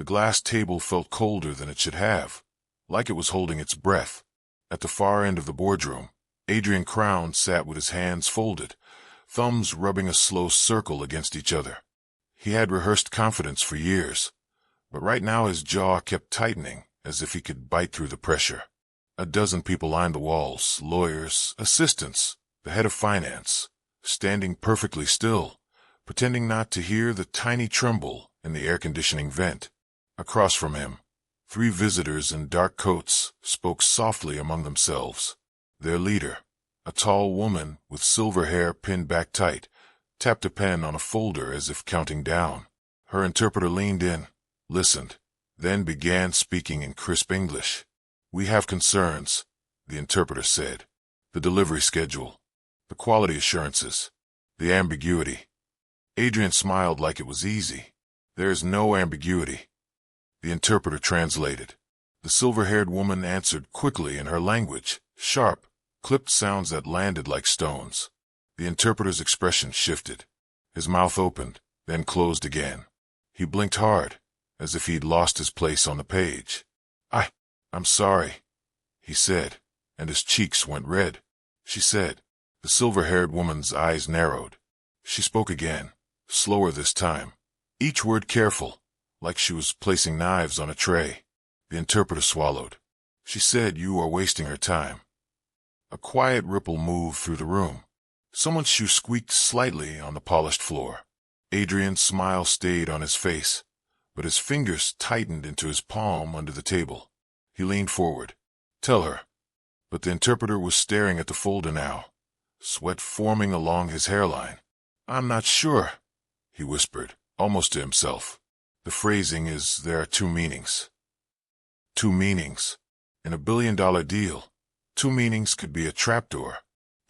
The glass table felt colder than it should have, like it was holding its breath. At the far end of the boardroom, Adrian Crown sat with his hands folded, thumbs rubbing a slow circle against each other. He had rehearsed confidence for years, but right now his jaw kept tightening as if he could bite through the pressure. A dozen people lined the walls, lawyers, assistants, the head of finance, standing perfectly still, pretending not to hear the tiny tremble in the air-conditioning vent. Across from him, 3 visitors in dark coats spoke softly among themselves. Their leader, a tall woman with silver hair pinned back tight, tapped a pen on a folder as if counting down. Her interpreter leaned in, listened, then began speaking in crisp English. "We have concerns," the interpreter said. "The delivery schedule, the quality assurances, the ambiguity." Adrian smiled like it was easy. "There is no ambiguity." The interpreter translated. The silver-haired woman answered quickly in her language, sharp, clipped sounds that landed like stones. The interpreter's expression shifted. His mouth opened, then closed again. He blinked hard, as if he'd lost his place on the page. I'm sorry," he said, and his cheeks went red. "She said." The silver-haired woman's eyes narrowed. She spoke again, slower this time, each word careful, like she was placing knives on a tray. The interpreter swallowed. "She said you are wasting her time." A quiet ripple moved through the room. Someone's shoe squeaked slightly on the polished floor. Adrian's smile stayed on his face, but his fingers tightened into his palm under the table. He leaned forward. "Tell her." But the interpreter was staring at the folder now, sweat forming along his hairline. "I'm not sure," he whispered, almost to himself. "The phrasing is there are 2 meanings." 2 meanings. In a billion-dollar deal, 2 meanings could be a trapdoor.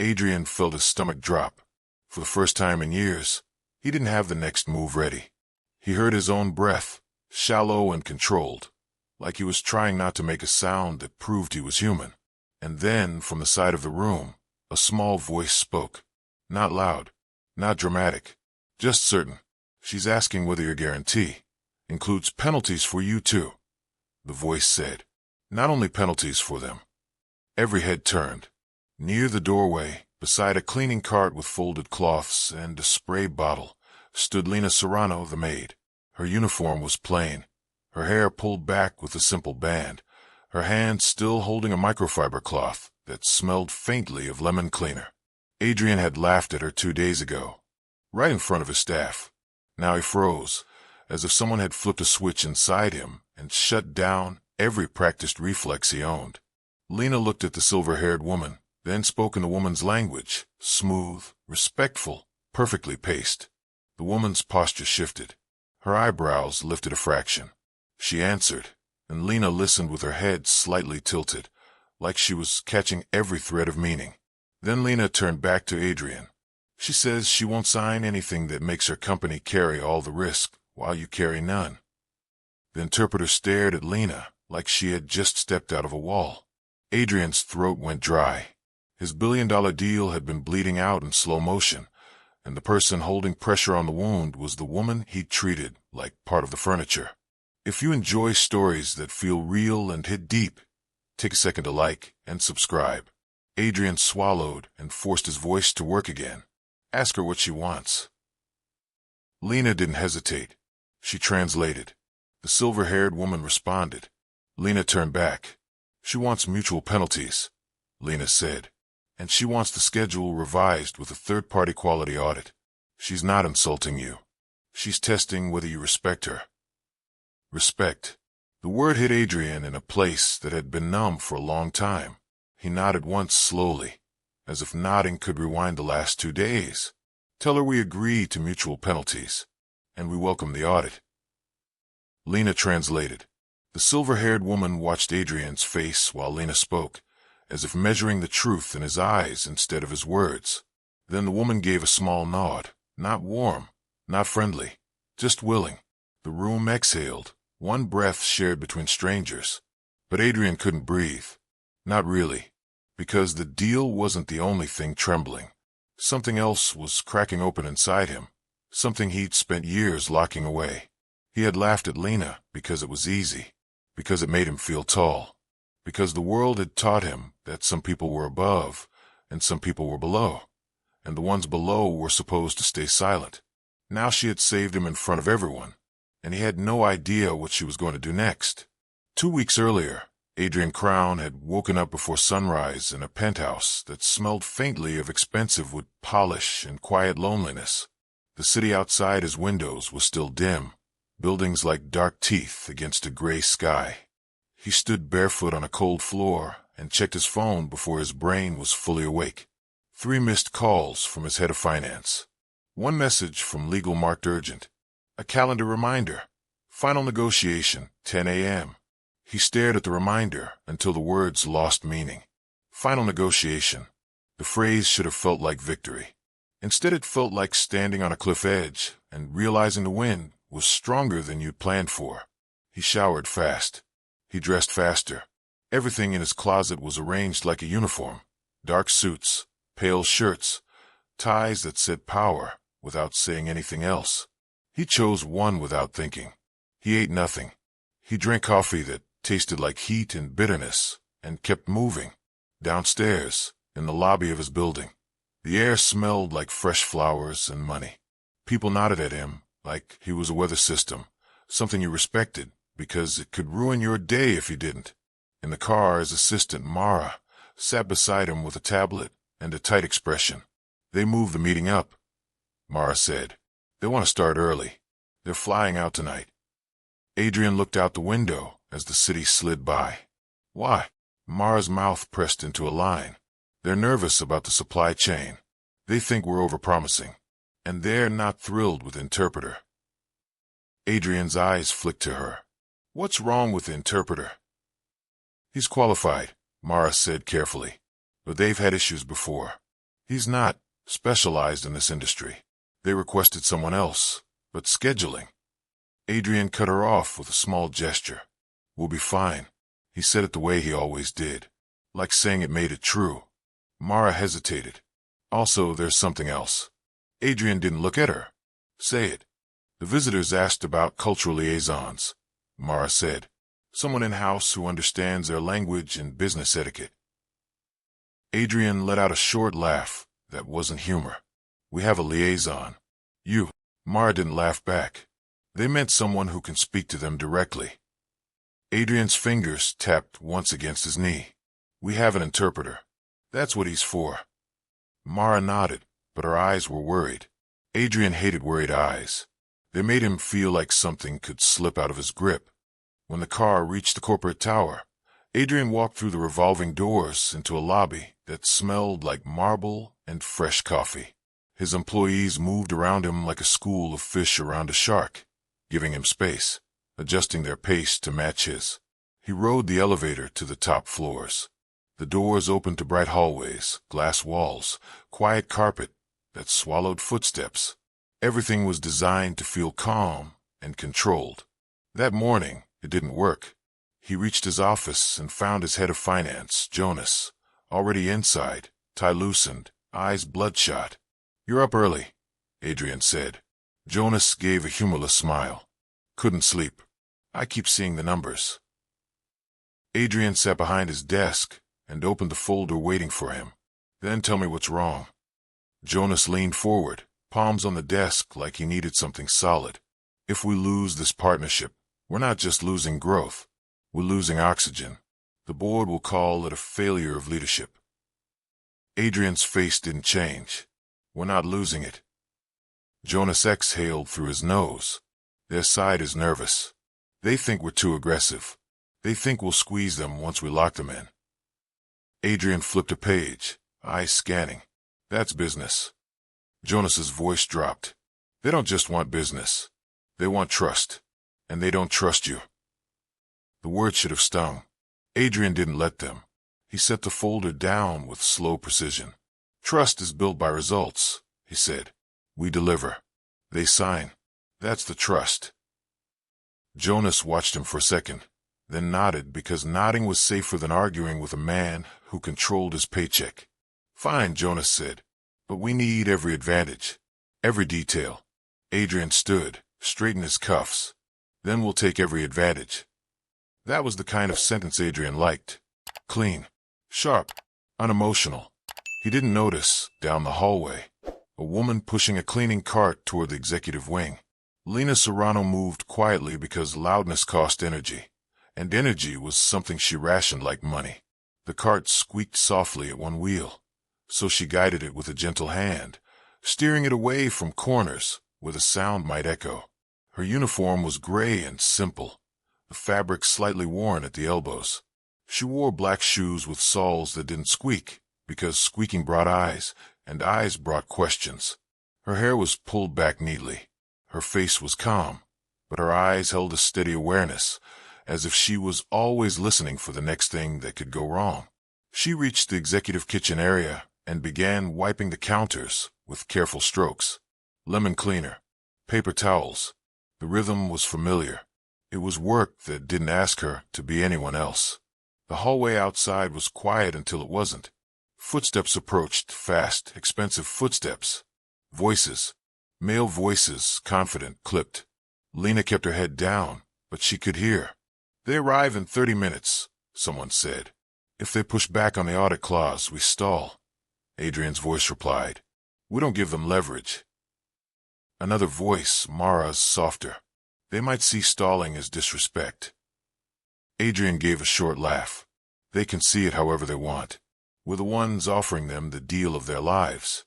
Adrian felt his stomach drop. For the first time in years, he didn't have the next move ready. He heard his own breath, shallow and controlled, like he was trying not to make a sound that proved he was human. And then, from the side of the room, a small voice spoke. Not loud, not dramatic, just certain. "She's asking whether your guarantee includes penalties for you too," the voice said. "Not only penalties for them." Every head turned. Near the doorway, beside a cleaning cart with folded cloths and a spray bottle, stood Lena Serrano, the maid. Her uniform was plain, her hair pulled back with a simple band, her hand still holding a microfiber cloth that smelled faintly of lemon cleaner. Adrian had laughed at her 2 days ago, right in front of his staff. Now he froze, as if someone had flipped a switch inside him and shut down every practiced reflex he owned. Lena looked at the silver-haired woman, then spoke in the woman's language, smooth, respectful, perfectly paced. The woman's posture shifted. Her eyebrows lifted a fraction. She answered, and Lena listened with her head slightly tilted, like she was catching every thread of meaning. Then Lena turned back to Adrian. "She says she won't sign anything that makes her company carry all the risk, while you carry none." The interpreter stared at Lena like she had just stepped out of a wall. Adrian's throat went dry. His billion-dollar deal had been bleeding out in slow motion, and the person holding pressure on the wound was the woman he'd treated like part of the furniture. If you enjoy stories that feel real and hit deep, take a second to like and subscribe. Adrian swallowed and forced his voice to work again. "Ask her what she wants." Lena didn't hesitate. She translated. The silver-haired woman responded. Lena turned back. "She wants mutual penalties," Lena said, "and she wants the schedule revised with a third-party quality audit. She's not insulting you. She's testing whether you respect her." Respect. The word hit Adrian in a place that had been numb for a long time. He nodded once slowly, as if nodding could rewind the last 2 days. "Tell her we agree to mutual penalties, and we welcome the audit." Lena translated. The silver-haired woman watched Adrian's face while Lena spoke, as if measuring the truth in his eyes instead of his words. Then the woman gave a small nod, not warm, not friendly, just willing. The room exhaled, one breath shared between strangers. But Adrian couldn't breathe. Not really, because the deal wasn't the only thing trembling. Something else was cracking open inside him, something he'd spent years locking away. He had laughed at Lena because it was easy, because it made him feel tall, because the world had taught him that some people were above and some people were below, and the ones below were supposed to stay silent. Now she had saved him in front of everyone, and he had no idea what she was going to do next. 2 weeks earlier, Adrian Crown had woken up before sunrise in a penthouse that smelled faintly of expensive wood polish and quiet loneliness. The city outside his windows was still dim, buildings like dark teeth against a gray sky. He stood barefoot on a cold floor and checked his phone before his brain was fully awake. 3 missed calls from his head of finance. 1 message from legal marked urgent. A calendar reminder. Final negotiation, 10 a.m. He stared at the reminder until the words lost meaning. Final negotiation. The phrase should have felt like victory. Instead, it felt like standing on a cliff edge and realizing the wind was stronger than you'd planned for. He showered fast. He dressed faster. Everything in his closet was arranged like a uniform. Dark suits, pale shirts, ties that said power without saying anything else. He chose one without thinking. He ate nothing. He drank coffee that tasted like heat and bitterness, and kept moving. Downstairs, in the lobby of his building, the air smelled like fresh flowers and money. People nodded at him like he was a weather system, something you respected because it could ruin your day if you didn't. In the car, his assistant, Mara, sat beside him with a tablet and a tight expression. They moved the meeting up, Mara said. They want to start early. They're flying out tonight. Adrian looked out the window as the city slid by. Why? Mara's mouth pressed into a line. They're nervous about the supply chain. They think we're overpromising. And they're not thrilled with Interpreter. Adrian's eyes flicked to her. What's wrong with the Interpreter? He's qualified, Mara said carefully. But they've had issues before. He's not specialized in this industry. They requested someone else, but scheduling. Adrian cut her off with a small gesture. We'll be fine. He said it the way he always did, like saying it made it true. Mara hesitated. Also, there's something else. Adrian didn't look at her. Say it. The visitors asked about cultural liaisons, Mara said. Someone in-house who understands their language and business etiquette. Adrian let out a short laugh that wasn't humor. We have a liaison. You. Mara didn't laugh back. They meant someone who can speak to them directly. Adrian's fingers tapped once against his knee. We have an interpreter. That's what he's for. Mara nodded, but her eyes were worried. Adrian hated worried eyes. They made him feel like something could slip out of his grip. When the car reached the corporate tower, Adrian walked through the revolving doors into a lobby that smelled like marble and fresh coffee. His employees moved around him like a school of fish around a shark, giving him space, adjusting their pace to match his. He rode the elevator to the top floors. The doors opened to bright hallways, glass walls, quiet carpet that swallowed footsteps. Everything was designed to feel calm and controlled. That morning, it didn't work. He reached his office and found his head of finance, Jonas, already inside, tie loosened, eyes bloodshot. You're up early, Adrian said. Jonas gave a humorless smile. Couldn't sleep. I keep seeing the numbers. Adrian sat behind his desk and opened the folder waiting for him. Then tell me what's wrong. Jonas leaned forward, palms on the desk like he needed something solid. If we lose this partnership, we're not just losing growth. We're losing oxygen. The board will call it a failure of leadership. Adrian's face didn't change. We're not losing it. Jonas exhaled through his nose. Their side is nervous. They think we're too aggressive. They think we'll squeeze them once we lock them in. Adrian flipped a page, eyes scanning. That's business. Jonas's voice dropped. They don't just want business. They want trust. And they don't trust you. The word should have stung. Adrian didn't let them. He set the folder down with slow precision. Trust is built by results, he said. We deliver. They sign. That's the trust. Jonas watched him for a second, then nodded because nodding was safer than arguing with a man who controlled his paycheck. Fine, Jonas said, but we need every advantage, every detail. Adrian stood, straightened his cuffs. Then we'll take every advantage. That was the kind of sentence Adrian liked. Clean, sharp, unemotional. He didn't notice, down the hallway, a woman pushing a cleaning cart toward the executive wing. Lena Serrano moved quietly because loudness cost energy, and energy was something she rationed like money. The cart squeaked softly at one wheel, so she guided it with a gentle hand, steering it away from corners where the sound might echo. Her uniform was gray and simple, the fabric slightly worn at the elbows. She wore black shoes with soles that didn't squeak, because squeaking brought eyes, and eyes brought questions. Her hair was pulled back neatly. Her face was calm, but her eyes held a steady awareness, as if she was always listening for the next thing that could go wrong. She reached the executive kitchen area and began wiping the counters with careful strokes. Lemon cleaner, paper towels. The rhythm was familiar. It was work that didn't ask her to be anyone else. The hallway outside was quiet until it wasn't. Footsteps approached, fast, expensive footsteps. Voices. Male voices, confident, clipped. Lena kept her head down, but she could hear. They arrive in 30 minutes, someone said. If they push back on the audit clause, we stall. Adrian's voice replied. We don't give them leverage. Another voice, Mara's, softer. They might see stalling as disrespect. Adrian gave a short laugh. They can see it however they want. We're the ones offering them the deal of their lives.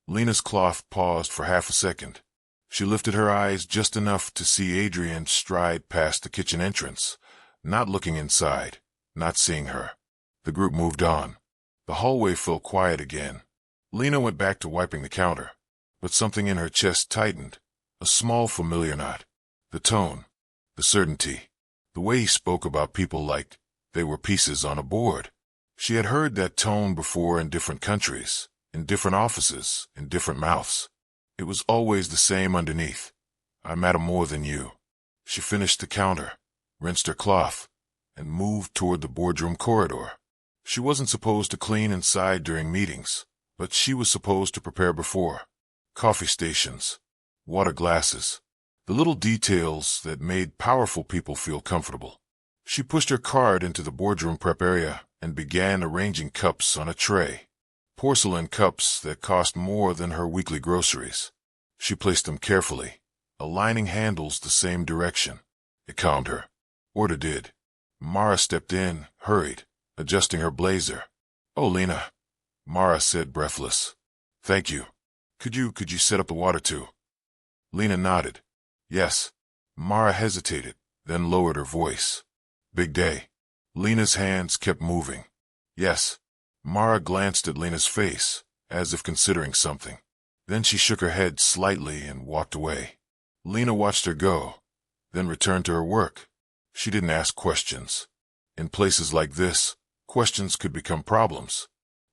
Lena's cloth paused for half a second. She lifted her eyes just enough to see Adrian stride past the kitchen entrance, not looking inside, not seeing her. The group moved on. The hallway felt quiet again. Lena went back to wiping the counter, but something in her chest tightened, a small familiar knot. The tone, the certainty, the way he spoke about people like they were pieces on a board. She had heard that tone before in different countries, in different offices, in different mouths. It was always the same underneath. I matter more than you. She finished the counter, rinsed her cloth, and moved toward the boardroom corridor. She wasn't supposed to clean inside during meetings, but she was supposed to prepare before. Coffee stations, water glasses, the little details that made powerful people feel comfortable. She pushed her cart into the boardroom prep area and began arranging cups on a tray. Porcelain cups that cost more than her weekly groceries. She placed them carefully, aligning handles the same direction. It calmed her. Order did. Mara stepped in, hurried, adjusting her blazer. Oh, Lena, Mara said, breathless. Thank you. Could you set up the water too? Lena nodded. Yes. Mara hesitated, then lowered her voice. Big day. Lena's hands kept moving. Yes. Mara glanced at Lena's face, as if considering something. Then she shook her head slightly and walked away. Lena watched her go, then returned to her work. She didn't ask questions. In places like this, questions could become problems.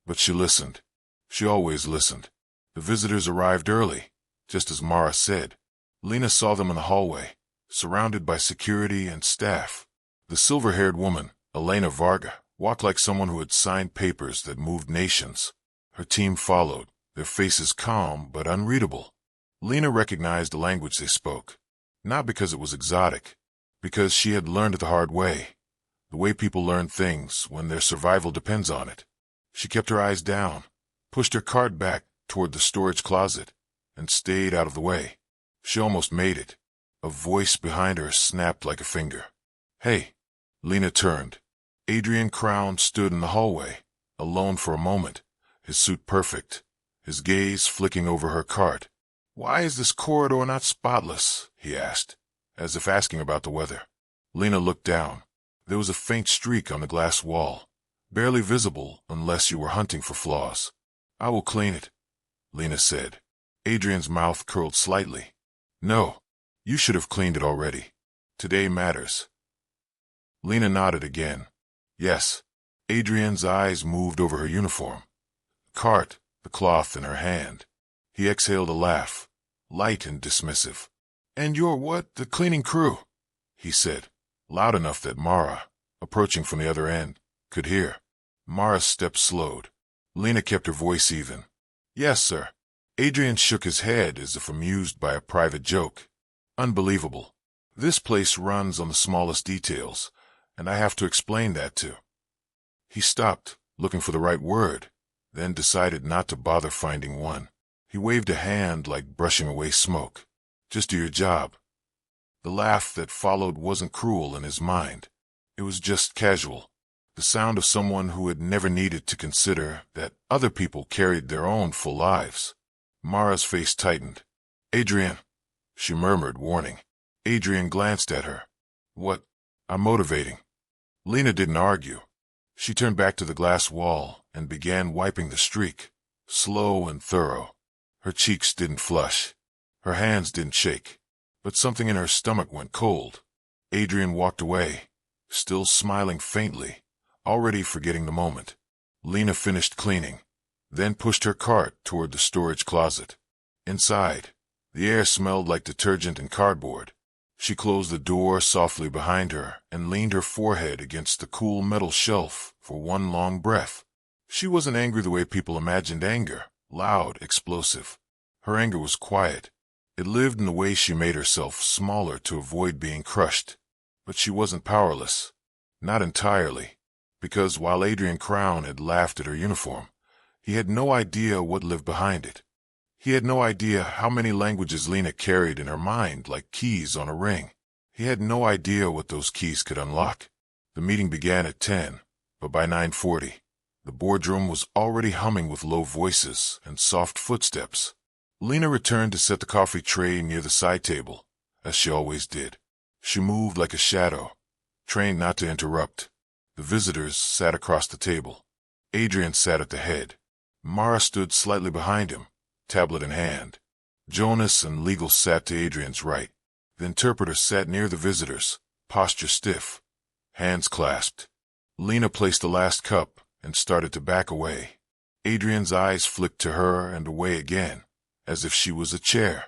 But she listened. She always listened. The visitors arrived early, just as Mara said. Lena saw them in the hallway, surrounded by security and staff. The silver-haired woman, Elena Varga, walked like someone who had signed papers that moved nations. Her team followed, their faces calm but unreadable. Lena recognized the language they spoke, not because it was exotic, because she had learned it the hard way, the way people learn things when their survival depends on it. She kept her eyes down, pushed her cart back toward the storage closet, and stayed out of the way. She almost made it. A voice behind her snapped like a finger. Hey! Lena turned. Adrian Crown stood in the hallway, alone for a moment, his suit perfect, his gaze flicking over her cart. Why is this corridor not spotless? He asked, as if asking about the weather. Lena looked down. There was a faint streak on the glass wall, barely visible unless you were hunting for flaws. I will clean it, Lena said. Adrian's mouth curled slightly. No, you should have cleaned it already. Today matters. Lena nodded again. Yes. Adrian's eyes moved over her uniform. The cart, the cloth in her hand. He exhaled a laugh, light and dismissive. And you're what? The cleaning crew, he said, loud enough that Mara, approaching from the other end, could hear. Mara's step slowed. Lena kept her voice even. Yes, sir. Adrian shook his head as if amused by a private joke. Unbelievable. This place runs on the smallest details, and I have to explain that too. He stopped, looking for the right word, then decided not to bother finding one. He waved a hand like brushing away smoke. Just do your job. The laugh that followed wasn't cruel in his mind. It was just casual. The sound of someone who had never needed to consider that other people carried their own full lives. Mara's face tightened. Adrian, she murmured, warning. Adrian glanced at her. What? I'm motivating. Lena didn't argue. She turned back to the glass wall and began wiping the streak, slow and thorough. Her cheeks didn't flush. Her hands didn't shake. But something in her stomach went cold. Adrian walked away, still smiling faintly, already forgetting the moment. Lena finished cleaning, then pushed her cart toward the storage closet. Inside, the air smelled like detergent and cardboard. She closed the door softly behind her and leaned her forehead against the cool metal shelf for one long breath. She wasn't angry the way people imagined anger, loud, explosive. Her anger was quiet. It lived in the way she made herself smaller to avoid being crushed. But she wasn't powerless. Not entirely. Because while Adrian Crown had laughed at her uniform, he had no idea what lived behind it. He had no idea how many languages Lena carried in her mind like keys on a ring. He had no idea what those keys could unlock. The meeting began at 10, but by 9:40, the boardroom was already humming with low voices and soft footsteps. Lena returned to set the coffee tray near the side table, as she always did. She moved like a shadow, trained not to interrupt. The visitors sat across the table. Adrian sat at the head. Mara stood slightly behind him, tablet in hand. Jonas and Legal sat to Adrian's right. The interpreter sat near the visitors, posture stiff, hands clasped. Lena placed the last cup and started to back away. Adrian's eyes flicked to her and away again, as if she was a chair.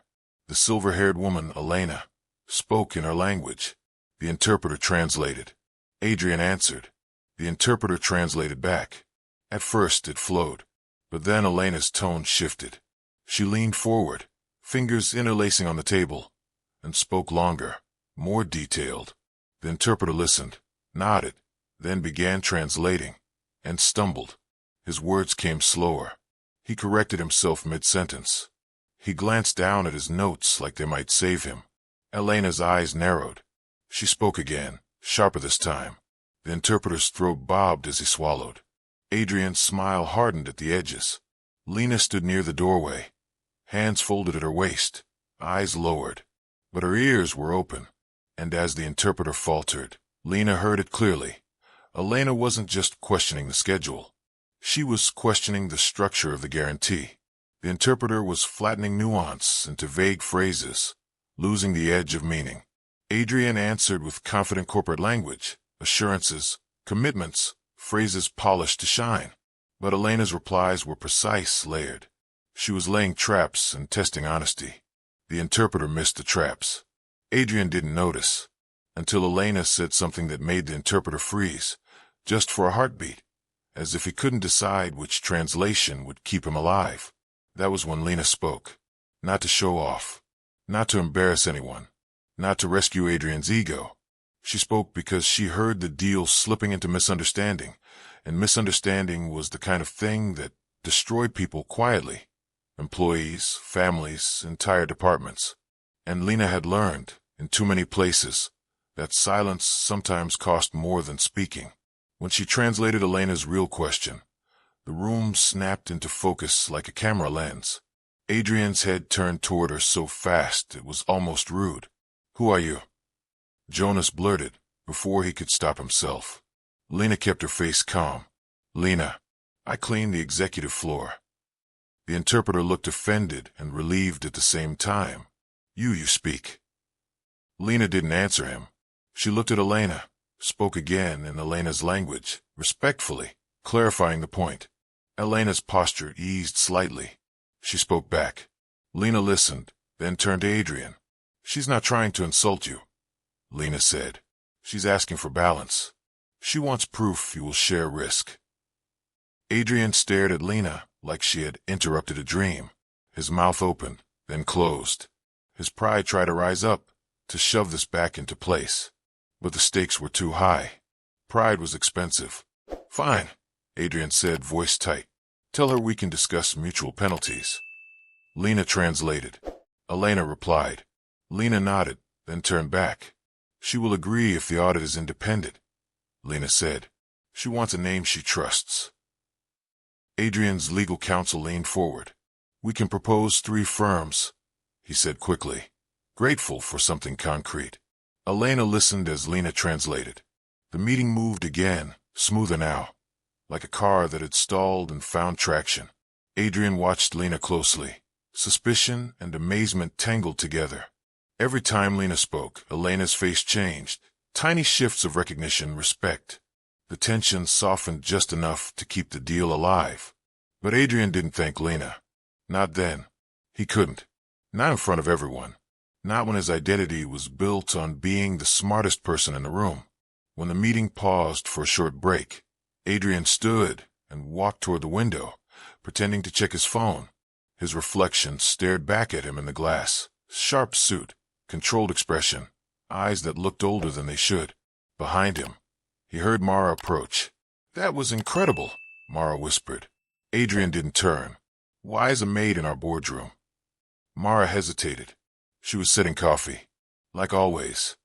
The silver-haired woman, Elena, spoke in her language. The interpreter translated. Adrian answered. The interpreter translated back. At first it flowed, but then Elena's tone shifted. She leaned forward, fingers interlacing on the table, and spoke longer, more detailed. The interpreter listened, nodded, then began translating, and stumbled. His words came slower. He corrected himself mid-sentence. He glanced down at his notes like they might save him. Elena's eyes narrowed. She spoke again, sharper this time. The interpreter's throat bobbed as he swallowed. Adrian's smile hardened at the edges. Lena stood near the doorway, hands folded at her waist, eyes lowered. But her ears were open, and as the interpreter faltered, Lena heard it clearly. Elena wasn't just questioning the schedule. She was questioning the structure of the guarantee. The interpreter was flattening nuance into vague phrases, losing the edge of meaning. Adrian answered with confident corporate language, assurances, commitments, phrases polished to shine. But Elena's replies were precise, layered. She was laying traps and testing honesty. The interpreter missed the traps. Adrian didn't notice, until Elena said something that made the interpreter freeze, just for a heartbeat, as if he couldn't decide which translation would keep him alive. That was when Lena spoke. Not to show off, not to embarrass anyone, not to rescue Adrian's ego. She spoke because she heard the deal slipping into misunderstanding, and misunderstanding was the kind of thing that destroyed people quietly. Employees, families, entire departments. And Lena had learned, in too many places, that silence sometimes cost more than speaking. When she translated Elena's real question, the room snapped into focus like a camera lens. Adrian's head turned toward her so fast it was almost rude. "Who are you?" Jonas blurted, before he could stop himself. Lena kept her face calm. "Lena, I clean the executive floor." The interpreter looked offended and relieved at the same time. You speak." Lena didn't answer him. She looked at Elena, spoke again in Elena's language, respectfully, clarifying the point. Elena's posture eased slightly. She spoke back. Lena listened, then turned to Adrian. "She's not trying to insult you," Lena said. "She's asking for balance. She wants proof you will share risk." Adrian stared at Lena like she had interrupted a dream. His mouth opened, then closed. His pride tried to rise up, to shove this back into place. But the stakes were too high. Pride was expensive. Fine, Adrian said, voice tight. Tell her we can discuss mutual penalties. Lena translated. Elena replied. Lena nodded, then turned back. She will agree if the audit is independent, Lena said. She wants a name she trusts. Adrian's legal counsel leaned forward. We can propose 3 firms, he said quickly, grateful for something concrete. Elena listened as Lena translated. The meeting moved again, smoother now, like a car that had stalled and found traction. Adrian watched Lena closely. Suspicion and amazement tangled together. Every time Lena spoke, Elena's face changed. Tiny shifts of recognition, respect. The tension softened just enough to keep the deal alive. But Adrian didn't thank Lena. Not then. He couldn't. Not in front of everyone. Not when his identity was built on being the smartest person in the room. When the meeting paused for a short break, Adrian stood and walked toward the window, pretending to check his phone. His reflection stared back at him in the glass. Sharp suit, controlled expression, eyes that looked older than they should. Behind him, he heard Mara approach. That was incredible, Mara whispered. Adrian didn't turn. Why is a maid in our boardroom? Mara hesitated. She was setting coffee. Like always.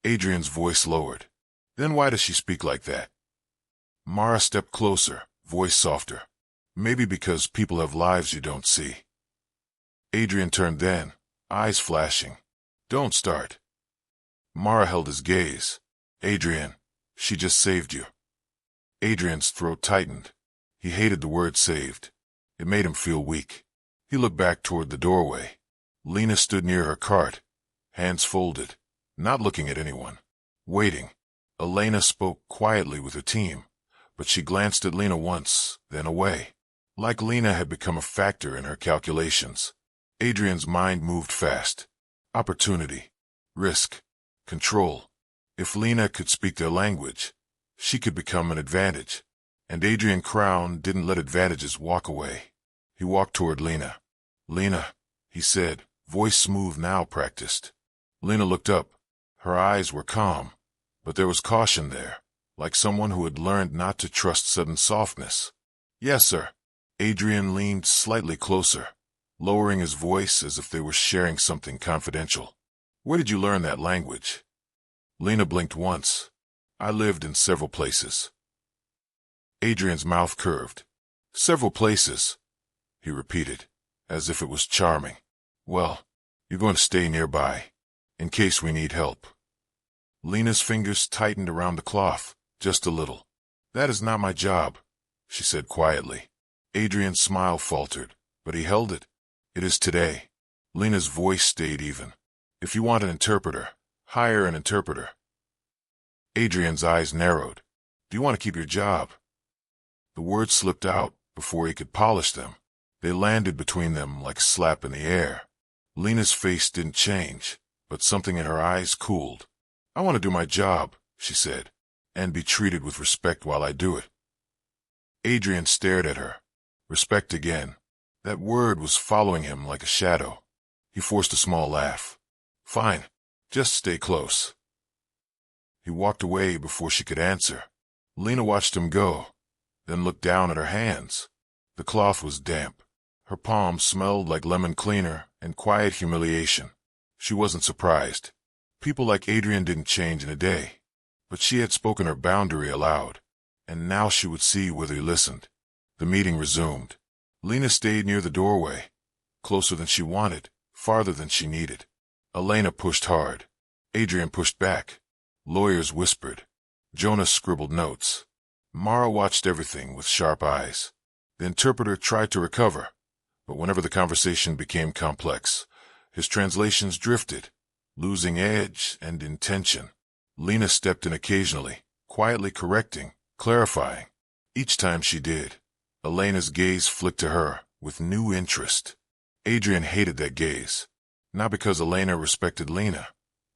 Adrian's voice lowered. Then why does she speak like that? Mara stepped closer, voice softer. Maybe because people have lives you don't see. Adrian turned then, eyes flashing. Don't start. Mara held his gaze. Adrian, she just saved you. Adrian's throat tightened. He hated the word saved. It made him feel weak. He looked back toward the doorway. Lena stood near her cart, hands folded, not looking at anyone. Waiting. Elena spoke quietly with her team, but she glanced at Lena once, then away. Like Lena had become a factor in her calculations. Adrian's mind moved fast. Opportunity, risk, control. If Lena could speak their language, she could become an advantage. And Adrian Crown didn't let advantages walk away. He walked toward Lena. Lena, he said, voice smooth now practiced. Lena looked up. Her eyes were calm, but there was caution there, like someone who had learned not to trust sudden softness. Yes, sir. Adrian leaned slightly closer, lowering his voice as if they were sharing something confidential. Where did you learn that language? Lena blinked once. I lived in several places. Adrian's mouth curved. Several places, he repeated, as if it was charming. Well, you're going to stay nearby, in case we need help. Lena's fingers tightened around the cloth, just a little. That is not my job, she said quietly. Adrian's smile faltered, but he held it. It is today. Lena's voice stayed even. If you want an interpreter, hire an interpreter. Adrian's eyes narrowed. Do you want to keep your job? The words slipped out before he could polish them. They landed between them like a slap in the air. Lena's face didn't change, but something in her eyes cooled. I want to do my job, she said, and be treated with respect while I do it. Adrian stared at her. Respect again. That word was following him like a shadow. He forced a small laugh. Fine. Just stay close. He walked away before she could answer. Lena watched him go, then looked down at her hands. The cloth was damp. Her palms smelled like lemon cleaner and quiet humiliation. She wasn't surprised. People like Adrian didn't change in a day. But she had spoken her boundary aloud, and now she would see whether he listened. The meeting resumed. Lena stayed near the doorway, closer than she wanted, farther than she needed. Elena pushed hard. Adrian pushed back. Lawyers whispered. Jonas scribbled notes. Mara watched everything with sharp eyes. The interpreter tried to recover, but whenever the conversation became complex, his translations drifted, losing edge and intention. Lena stepped in occasionally, quietly correcting, clarifying. Each time she did, Elena's gaze flicked to her with new interest. Adrian hated that gaze, not because Elena respected Lena,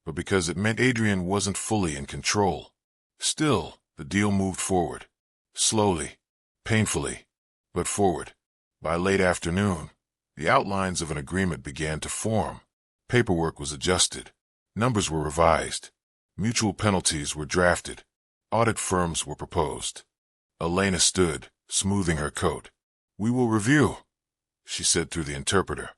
but because it meant Adrian wasn't fully in control. Still, the deal moved forward. Slowly, painfully, but forward. By late afternoon, the outlines of an agreement began to form. Paperwork was adjusted. Numbers were revised. Mutual penalties were drafted. Audit firms were proposed. Elena stood, smoothing her coat. "We will review," she said through the interpreter.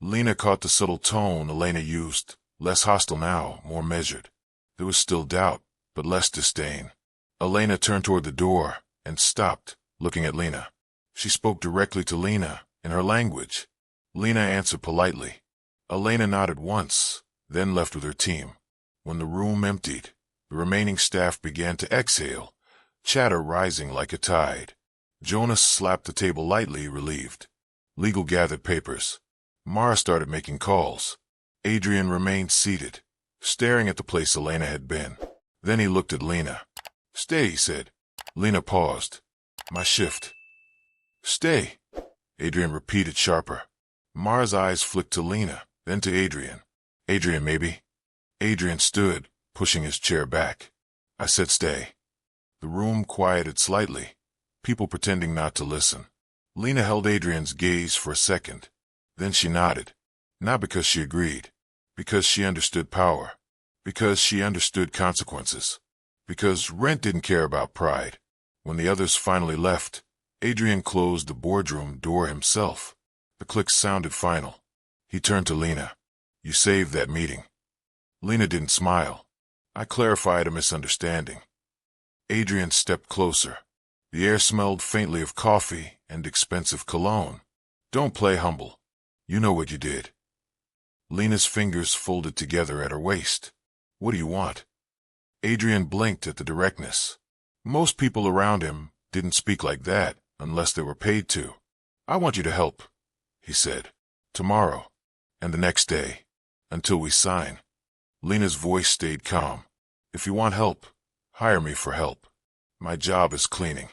Lena caught the subtle tone Elena used, less hostile now, more measured. There was still doubt, but less disdain. Elena turned toward the door and stopped, looking at Lena. She spoke directly to Lena, in her language. Lena answered politely. Elena nodded once, then left with her team. When the room emptied, the remaining staff began to exhale, chatter rising like a tide. Jonas slapped the table lightly, relieved. Legal gathered papers. Mara started making calls. Adrian remained seated, staring at the place Elena had been. Then he looked at Lena. "Stay," he said. Lena paused. "My shift." "Stay," Adrian repeated sharper. Mara's eyes flicked to Lena, then to Adrian. "Adrian, maybe?" Adrian stood, pushing his chair back. "I said stay." The room quieted slightly, people pretending not to listen. Lena held Adrian's gaze for a second. Then she nodded. Not because she agreed. Because she understood power. Because she understood consequences. Because Rent didn't care about pride. When the others finally left, Adrian closed the boardroom door himself. The click sounded final. He turned to Lena. "You saved that meeting." Lena didn't smile. "I clarified a misunderstanding." Adrian stepped closer. The air smelled faintly of coffee and expensive cologne. "Don't play humble. You know what you did." Lena's fingers folded together at her waist. "What do you want?" Adrian blinked at the directness. Most people around him didn't speak like that unless they were paid to. "I want you to help," he said. "Tomorrow. And the next day. Until we sign." Lena's voice stayed calm. "If you want help, hire me for help. My job is cleaning."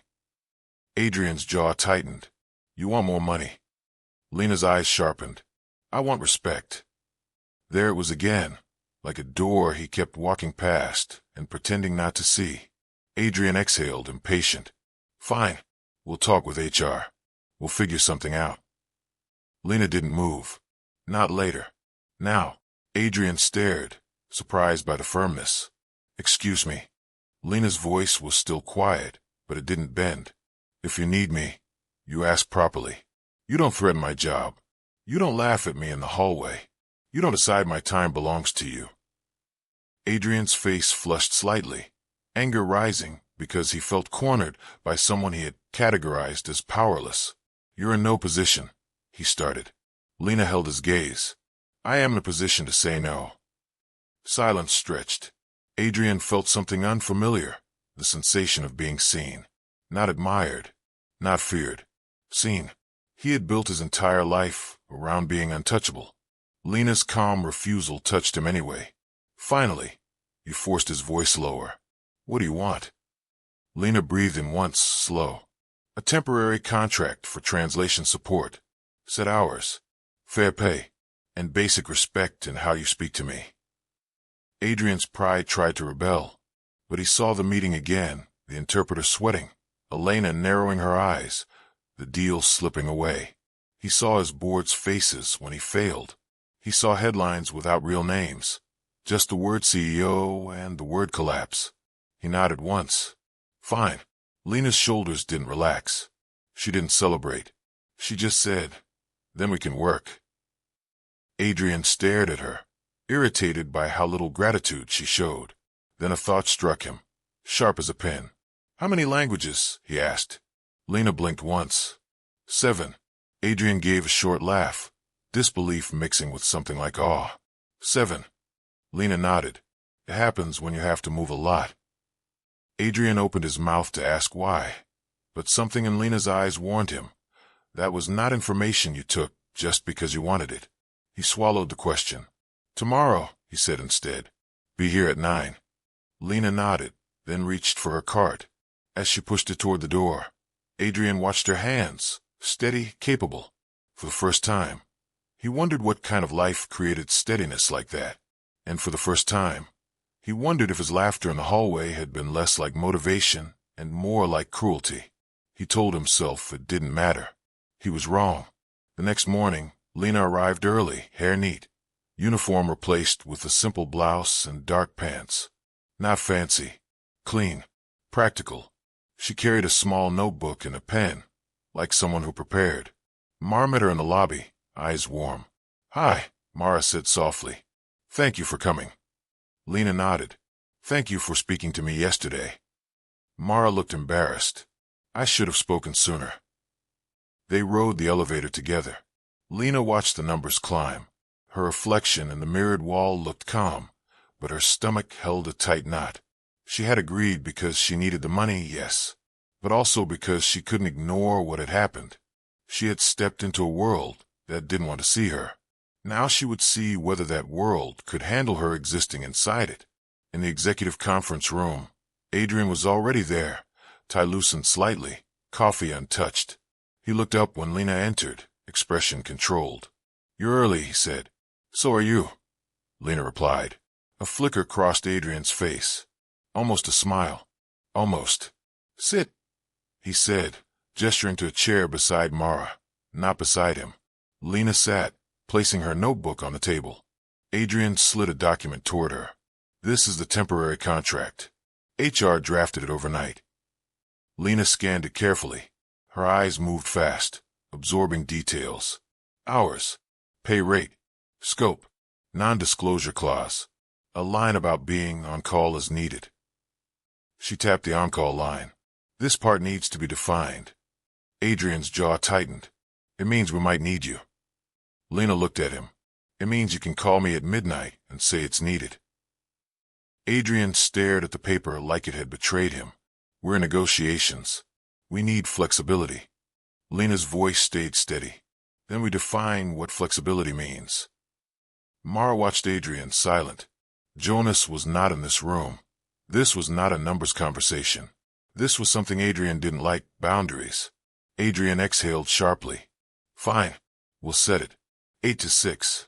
Adrian's jaw tightened. "You want more money?" Lena's eyes sharpened. "I want respect." There it was again, like a door he kept walking past and pretending not to see. Adrian exhaled, impatient. "Fine. We'll talk with HR. We'll figure something out." Lena didn't move. Not later. Now. Adrian stared, surprised by the firmness. "Excuse me." Lena's voice was still quiet, but it didn't bend. "If you need me, you ask properly. You don't threaten my job. You don't laugh at me in the hallway. You don't decide my time belongs to you." Adrian's face flushed slightly, anger rising because he felt cornered by someone he had categorized as powerless. "You're in no position," he started. Lena held his gaze. "I am in a position to say no." Silence stretched. Adrian felt something unfamiliar, the sensation of being seen. Not admired, not feared. Seen. He had built his entire life around being untouchable. Lena's calm refusal touched him anyway. Finally, he forced his voice lower. "What do you want?" Lena breathed in once, slow. "A temporary contract for translation support. Set hours. Fair pay. And basic respect in how you speak to me." Adrian's pride tried to rebel, but he saw the meeting again, the interpreter sweating, Elena narrowing her eyes, the deal slipping away. He saw his board's faces when he failed. He saw headlines without real names, just the word CEO and the word collapse. He nodded once. "Fine." Lena's shoulders didn't relax. She didn't celebrate. She just said, "Then we can work." Adrian stared at her, irritated by how little gratitude she showed. Then a thought struck him, sharp as a pin. "How many languages?" he asked. Lena blinked once. 7. Adrian gave a short laugh, disbelief mixing with something like awe. 7. Lena nodded. "It happens when you have to move a lot." Adrian opened his mouth to ask why, but something in Lena's eyes warned him. That was not information you took just because you wanted it. He swallowed the question. "Tomorrow," he said instead. "Be here at 9. Lena nodded, then reached for her cart. As she pushed it toward the door, Adrian watched her hands, steady, capable. For the first time, he wondered what kind of life created steadiness like that. And for the first time, he wondered if his laughter in the hallway had been less like motivation and more like cruelty. He told himself it didn't matter. He was wrong. The next morning, Lena arrived early, hair neat. Uniform replaced with a simple blouse and dark pants. Not fancy. Clean. Practical. She carried a small notebook and a pen, like someone who prepared. Mara met her in the lobby, eyes warm. "Hi," Mara said softly. "Thank you for coming." Lena nodded. "Thank you for speaking to me yesterday." Mara looked embarrassed. "I should have spoken sooner." They rode the elevator together. Lena watched the numbers climb. Her reflection in the mirrored wall looked calm, but her stomach held a tight knot. She had agreed because she needed the money, yes, but also because she couldn't ignore what had happened. She had stepped into a world that didn't want to see her. Now she would see whether that world could handle her existing inside it. In the executive conference room, Adrian was already there, tie loosened slightly, coffee untouched. He looked up when Lena entered, expression controlled. "You're early," he said. "So are you," Lena replied. A flicker crossed Adrian's face. Almost a smile. Almost. "Sit," he said, gesturing to a chair beside Mara, not beside him. Lena sat, placing her notebook on the table. Adrian slid a document toward her. "This is the temporary contract. HR drafted it overnight." Lena scanned it carefully. Her eyes moved fast, absorbing details. Hours, pay rate, scope, non-disclosure clause, a line about being on call as needed. She tapped the on-call line. "This part needs to be defined." Adrian's jaw tightened. "It means we might need you." Lena looked at him. "It means you can call me at midnight and say it's needed." Adrian stared at the paper like it had betrayed him. "We're in negotiations. We need flexibility." Lena's voice stayed steady. "Then we define what flexibility means." Mara watched Adrian, silent. Jonas was not in this room. This was not a numbers conversation. This was something Adrian didn't like, boundaries. Adrian exhaled sharply. "Fine. We'll set it. 8 to 6.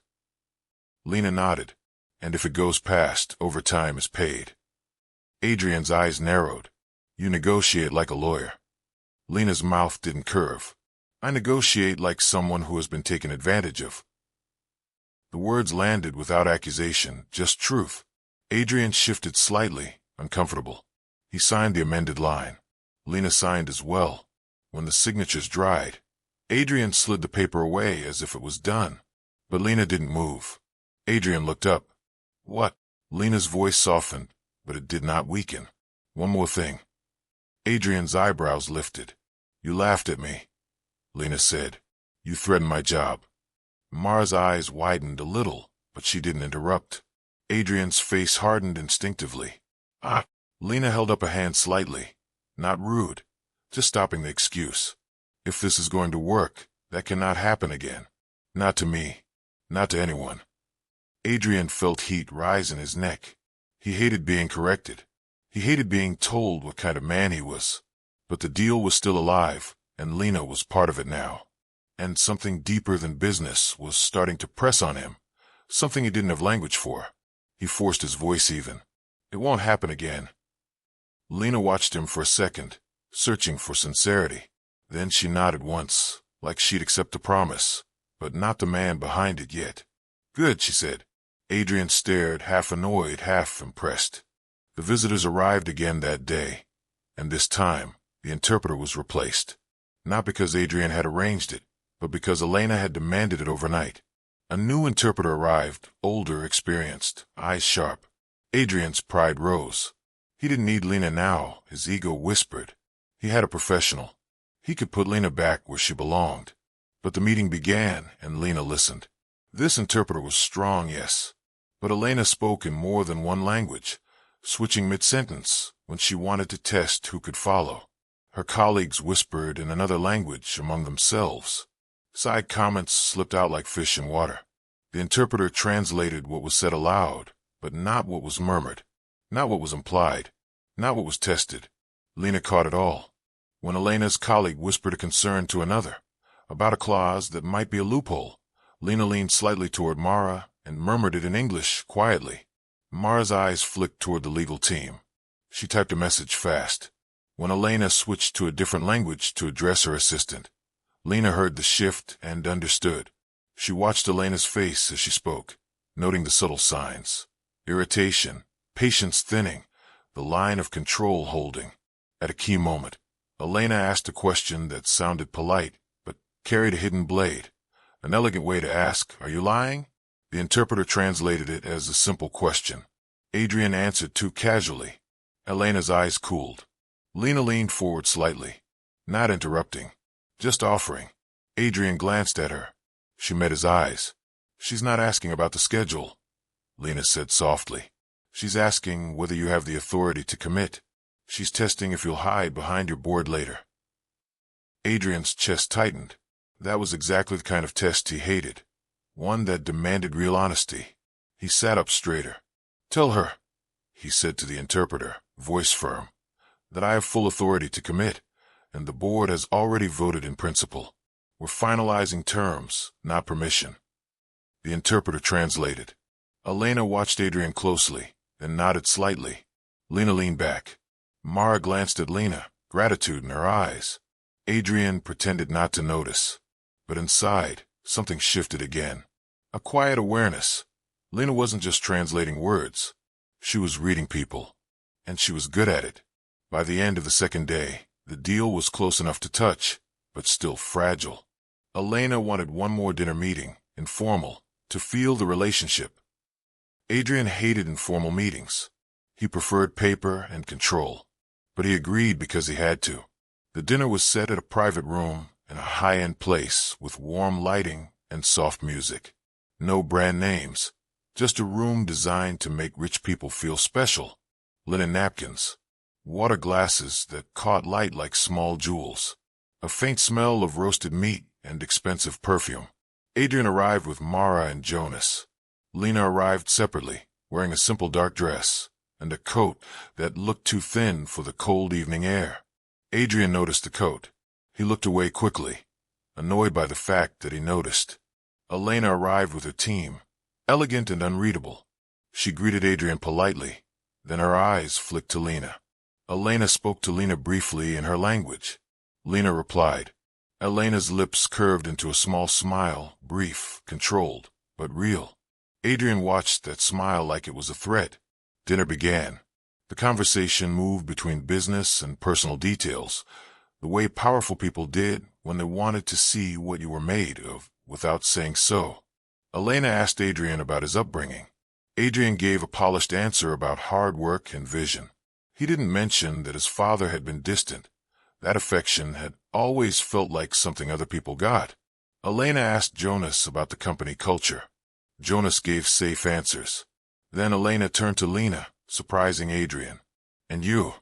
Lena nodded. "And if it goes past, overtime is paid." Adrian's eyes narrowed. "You negotiate like a lawyer." Lena's mouth didn't curve. "I negotiate like someone who has been taken advantage of." The words landed without accusation, just truth. Adrian shifted slightly, uncomfortable. He signed the amended line. Lena signed as well. When the signatures dried, Adrian slid the paper away as if it was done. But Lena didn't move. Adrian looked up. "What?" Lena's voice softened, but it did not weaken. "One more thing." Adrian's eyebrows lifted. "You laughed at me," Lena said. "You threatened my job." Mara's eyes widened a little, but she didn't interrupt. Adrian's face hardened instinctively. "Ah!" Lena held up a hand slightly. Not rude, just stopping the excuse. "If this is going to work, that cannot happen again. Not to me. Not to anyone." Adrian felt heat rise in his neck. He hated being corrected. He hated being told what kind of man he was. But the deal was still alive, and Lena was part of it now. And something deeper than business was starting to press on him, something he didn't have language for. He forced his voice even. "It won't happen again." Lena watched him for a second, searching for sincerity. Then she nodded once, like she'd accept the promise, but not the man behind it yet. "Good," she said. Adrian stared, half annoyed, half impressed. The visitors arrived again that day, and this time the interpreter was replaced. Not because Adrian had arranged it, but because Elena had demanded it overnight. A new interpreter arrived, older, experienced, eyes sharp. Adrian's pride rose. He didn't need Lena now, his ego whispered. He had a professional. He could put Lena back where she belonged. But the meeting began, and Lena listened. This interpreter was strong, yes, but Elena spoke in more than one language, switching mid-sentence when she wanted to test who could follow. Her colleagues whispered in another language among themselves. Side comments slipped out like fish in water. The interpreter translated what was said aloud, but not what was murmured, not what was implied, not what was tested. Lena caught it all. When Elena's colleague whispered a concern to another, about a clause that might be a loophole, Lena leaned slightly toward Mara and murmured it in English, quietly. Mara's eyes flicked toward the legal team. She typed a message fast. When Elena switched to a different language to address her assistant, Lena heard the shift and understood. She watched Elena's face as she spoke. noting the subtle signs. Irritation, patience thinning, the line of control holding. At a key moment, Elena asked a question that sounded polite, but carried a hidden blade. An elegant way to ask, "Are you lying?" The interpreter translated it as a simple question. Adrian answered too casually. Elena's eyes cooled. Lena leaned forward slightly, not interrupting, just offering. Adrian glanced at her. She met his eyes. "She's not asking about the schedule," Lena said softly. "She's asking whether you have the authority to commit. She's testing if you'll hide behind your board later." Adrian's chest tightened. That was exactly the kind of test he hated, one that demanded real honesty. He sat up straighter. "Tell her," he said to the interpreter, voice firm, "that I have full authority to commit, and the board has already voted in principle. We're finalizing terms, not permission." The interpreter translated. Elena watched Adrian closely, then nodded slightly. Lena leaned back. Mara glanced at Lena, gratitude in her eyes. Adrian pretended not to notice. But inside, something shifted again. A quiet awareness. Lena wasn't just translating words. She was reading people. And she was good at it. By the end of the second day, the deal was close enough to touch, but still fragile. Elena wanted one more dinner meeting, informal, to feel the relationship. Adrian hated informal meetings. He preferred paper and control. But he agreed because he had to. The dinner was set at a private room in a high-end place with warm lighting and soft music. No brand names, just a room designed to make rich people feel special. Linen napkins, water glasses that caught light like small jewels, a faint smell of roasted meat and expensive perfume. Adrian arrived with Mara and Jonas. Lena arrived separately, wearing a simple dark dress and a coat that looked too thin for the cold evening air. Adrian noticed the coat. He looked away quickly, annoyed by the fact that he noticed. Elena arrived with her team, elegant and unreadable. She greeted Adrian politely, then her eyes flicked to Lena. Elena spoke to Lena briefly in her language. Lena replied. Elena's lips curved into a small smile, brief, controlled, but real. Adrian watched that smile like it was a threat. Dinner began. The conversation moved between business and personal details, the way powerful people did when they wanted to see what you were made of without saying so. Elena asked Adrian about his upbringing. Adrian gave a polished answer about hard work and vision. He didn't mention that his father had been distant. That affection had always felt like something other people got. Elena asked Jonas about the company culture. Jonas gave safe answers. Then Elena turned to Lena, surprising Adrian. "And you,"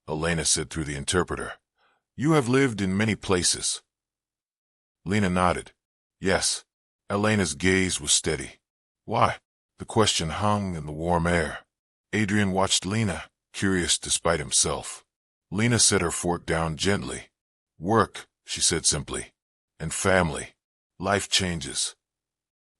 Elena said through the interpreter, "you have lived in many places." Lena nodded. "Yes." Elena's gaze was steady. "Why?" The question hung in the warm air. Adrian watched Lena, curious despite himself. Lena set her fork down gently. "Work," she said simply, "and family. Life changes."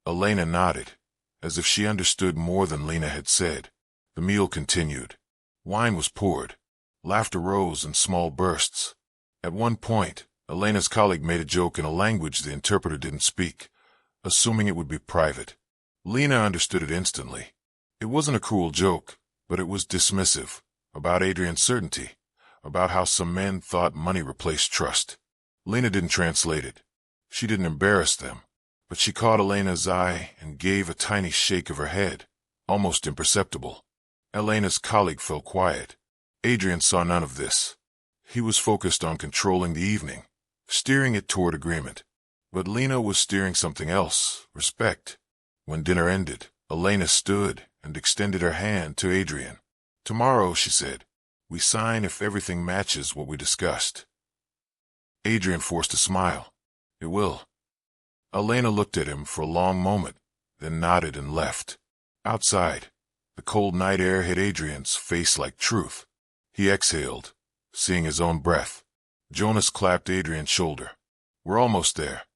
Elena nodded, as if she understood more than Lena had said. The meal continued. Wine was poured. Laughter rose in small bursts. At one point, Elena's colleague made a joke in a language the interpreter didn't speak, assuming it would be private. Lena understood it instantly. It wasn't a cruel joke, but it was dismissive, about Adrian's certainty, about how some men thought money replaced trust. Lena didn't translate it. She didn't embarrass them, but she caught Elena's eye and gave a tiny shake of her head, almost imperceptible. Elena's colleague fell quiet. Adrian saw none of this. He was focused on controlling the evening, steering it toward agreement. But Lena was steering something else, respect. When dinner ended, Elena stood and extended her hand to Adrian. "Tomorrow," she said, "we sign if everything matches what we discussed." Adrian forced a smile. "It will." Elena looked at him for a long moment, then nodded and left. Outside, the cold night air hit Adrian's face like truth. He exhaled, seeing his own breath. Jonas clapped Adrian's shoulder. "We're almost there."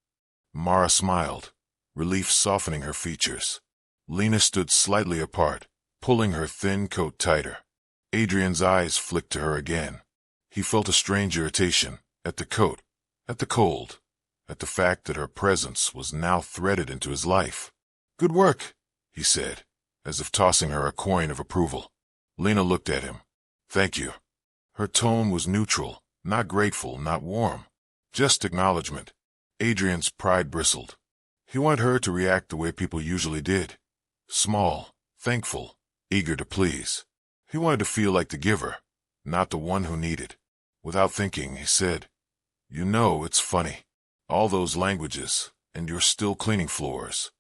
Mara smiled, relief softening her features. Lena stood slightly apart, pulling her thin coat tighter. Adrian's eyes flicked to her again. He felt a strange irritation, at the coat, at the cold, at the fact that her presence was now threaded into his life. "Good work," he said, as if tossing her a coin of approval. Lena looked at him. Thank you. Her tone was neutral, not grateful, not warm. Just acknowledgement. Adrian's pride bristled. He wanted her to react the way people usually did. Small, thankful, eager to please. He wanted to feel like the giver, not the one who needed. Without thinking, he said, "You know, it's funny. All those languages, and you're still cleaning floors."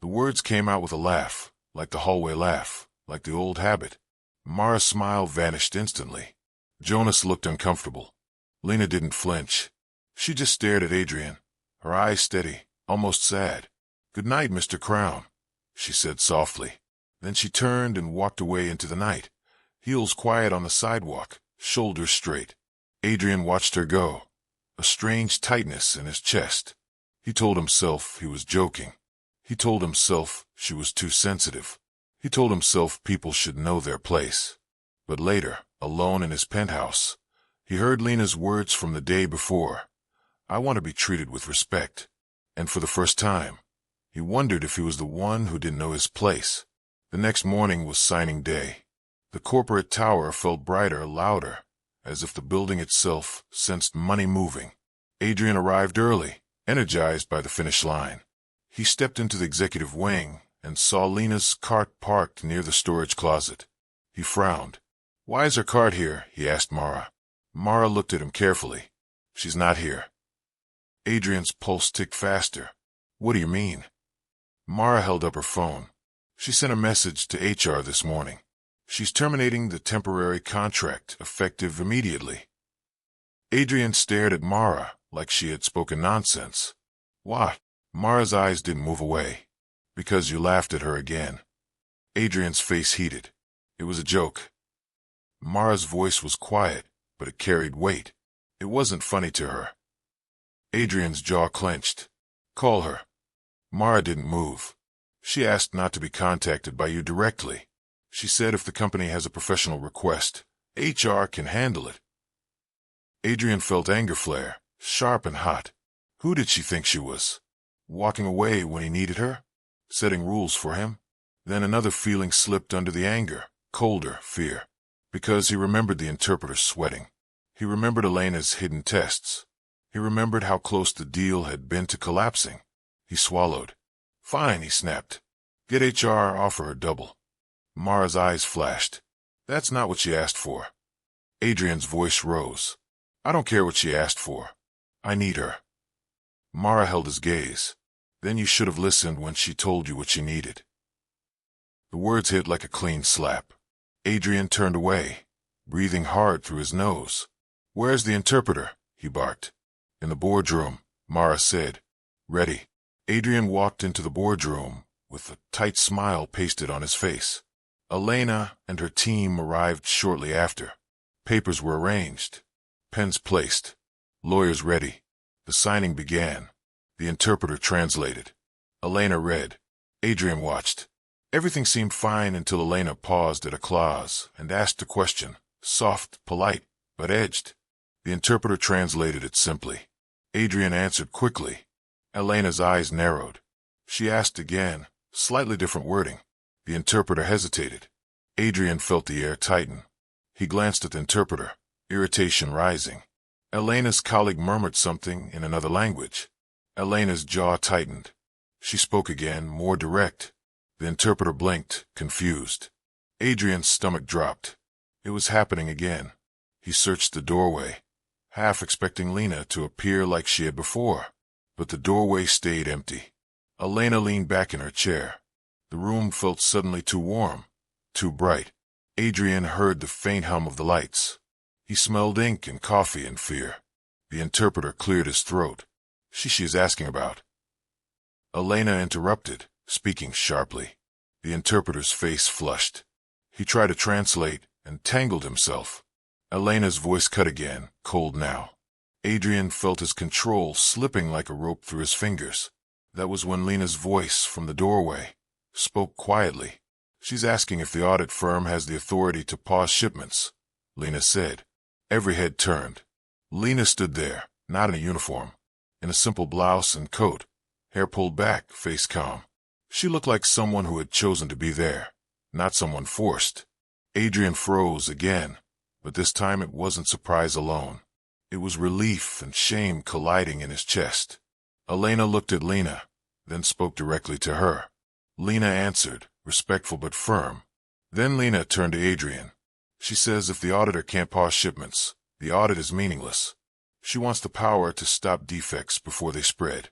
The words came out with a laugh, like the hallway laugh, like the old habit. Mara's smile vanished instantly. Jonas looked uncomfortable. Lena didn't flinch. She just stared at Adrian, her eyes steady, almost sad. "Good night, Mr. Crown," she said softly. Then she turned and walked away into the night, heels quiet on the sidewalk, shoulders straight. Adrian watched her go, a strange tightness in his chest. He told himself he was joking. He told himself she was too sensitive. He told himself people should know their place. But later, alone in his penthouse, he heard Lena's words from the day before. "I want to be treated with respect." And for the first time, he wondered if he was the one who didn't know his place. The next morning was signing day. The corporate tower felt brighter, louder, as if the building itself sensed money moving. Adrian arrived early, energized by the finish line. He stepped into the executive wing and saw Lena's cart parked near the storage closet. He frowned. "Why is her cart here?" he asked Mara. Mara looked at him carefully. "She's not here." Adrian's pulse ticked faster. "What do you mean?" Mara held up her phone. "She sent a message to HR this morning. She's terminating the temporary contract, effective immediately." Adrian stared at Mara like she had spoken nonsense. "What?" Mara's eyes didn't move away. "Because you laughed at her again." Adrian's face heated. It was a joke. Mara's voice was quiet, but it carried weight. It wasn't funny to her. Adrian's jaw clenched. "Call her." Mara didn't move. "She asked not to be contacted by you directly. She said if the company has a professional request, HR can handle it." Adrian felt anger flare, sharp and hot. Who did she think she was? Walking away when he needed her? Setting rules for him? Then another feeling slipped under the anger, colder fear. Because he remembered the interpreter sweating. He remembered Elena's hidden tests. He remembered how close the deal had been to collapsing. He swallowed. "Fine," he snapped. "Get HR, offer her double." Mara's eyes flashed. "That's not what she asked for." Adrian's voice rose. "I don't care what she asked for. I need her." Mara held his gaze. "Then you should have listened when she told you what she needed." The words hit like a clean slap. Adrian turned away, breathing hard through his nose. "Where's the interpreter?" he barked. "In the boardroom," Mara said. "Ready." Adrian walked into the boardroom with a tight smile pasted on his face. Elena and her team arrived shortly after. Papers were arranged, pens placed, lawyers ready. The signing began. The interpreter translated. Elena read. Adrian watched. Everything seemed fine until Elena paused at a clause and asked a question, soft, polite, but edged. The interpreter translated it simply. Adrian answered quickly. Elena's eyes narrowed. She asked again, slightly different wording. The interpreter hesitated. Adrian felt the air tighten. He glanced at the interpreter, irritation rising. Elena's colleague murmured something in another language. Elena's jaw tightened. She spoke again, more direct. The interpreter blinked, confused. Adrian's stomach dropped. It was happening again. He searched the doorway, half expecting Lena to appear like she had before. But the doorway stayed empty. Elena leaned back in her chair. The room felt suddenly too warm, too bright. Adrian heard the faint hum of the lights. He smelled ink and coffee and fear. The interpreter cleared his throat. She is asking about. Elena interrupted, speaking sharply. The interpreter's face flushed. He tried to translate and tangled himself. Elena's voice cut again, cold now. Adrian felt his control slipping like a rope through his fingers. That was when Lena's voice from the doorway spoke quietly. "She's asking if the audit firm has the authority to pause shipments," Lena said. Every head turned. Lena stood there, not in a uniform, in a simple blouse and coat, hair pulled back, face calm. She looked like someone who had chosen to be there, not someone forced. Adrian froze again, but this time it wasn't surprise alone. It was relief and shame colliding in his chest. Elena looked at Lena, then spoke directly to her. Lena answered, respectful but firm. Then Lena turned to Adrian. She says if the auditor can't pause shipments, the audit is meaningless. She wants the power to stop defects before they spread.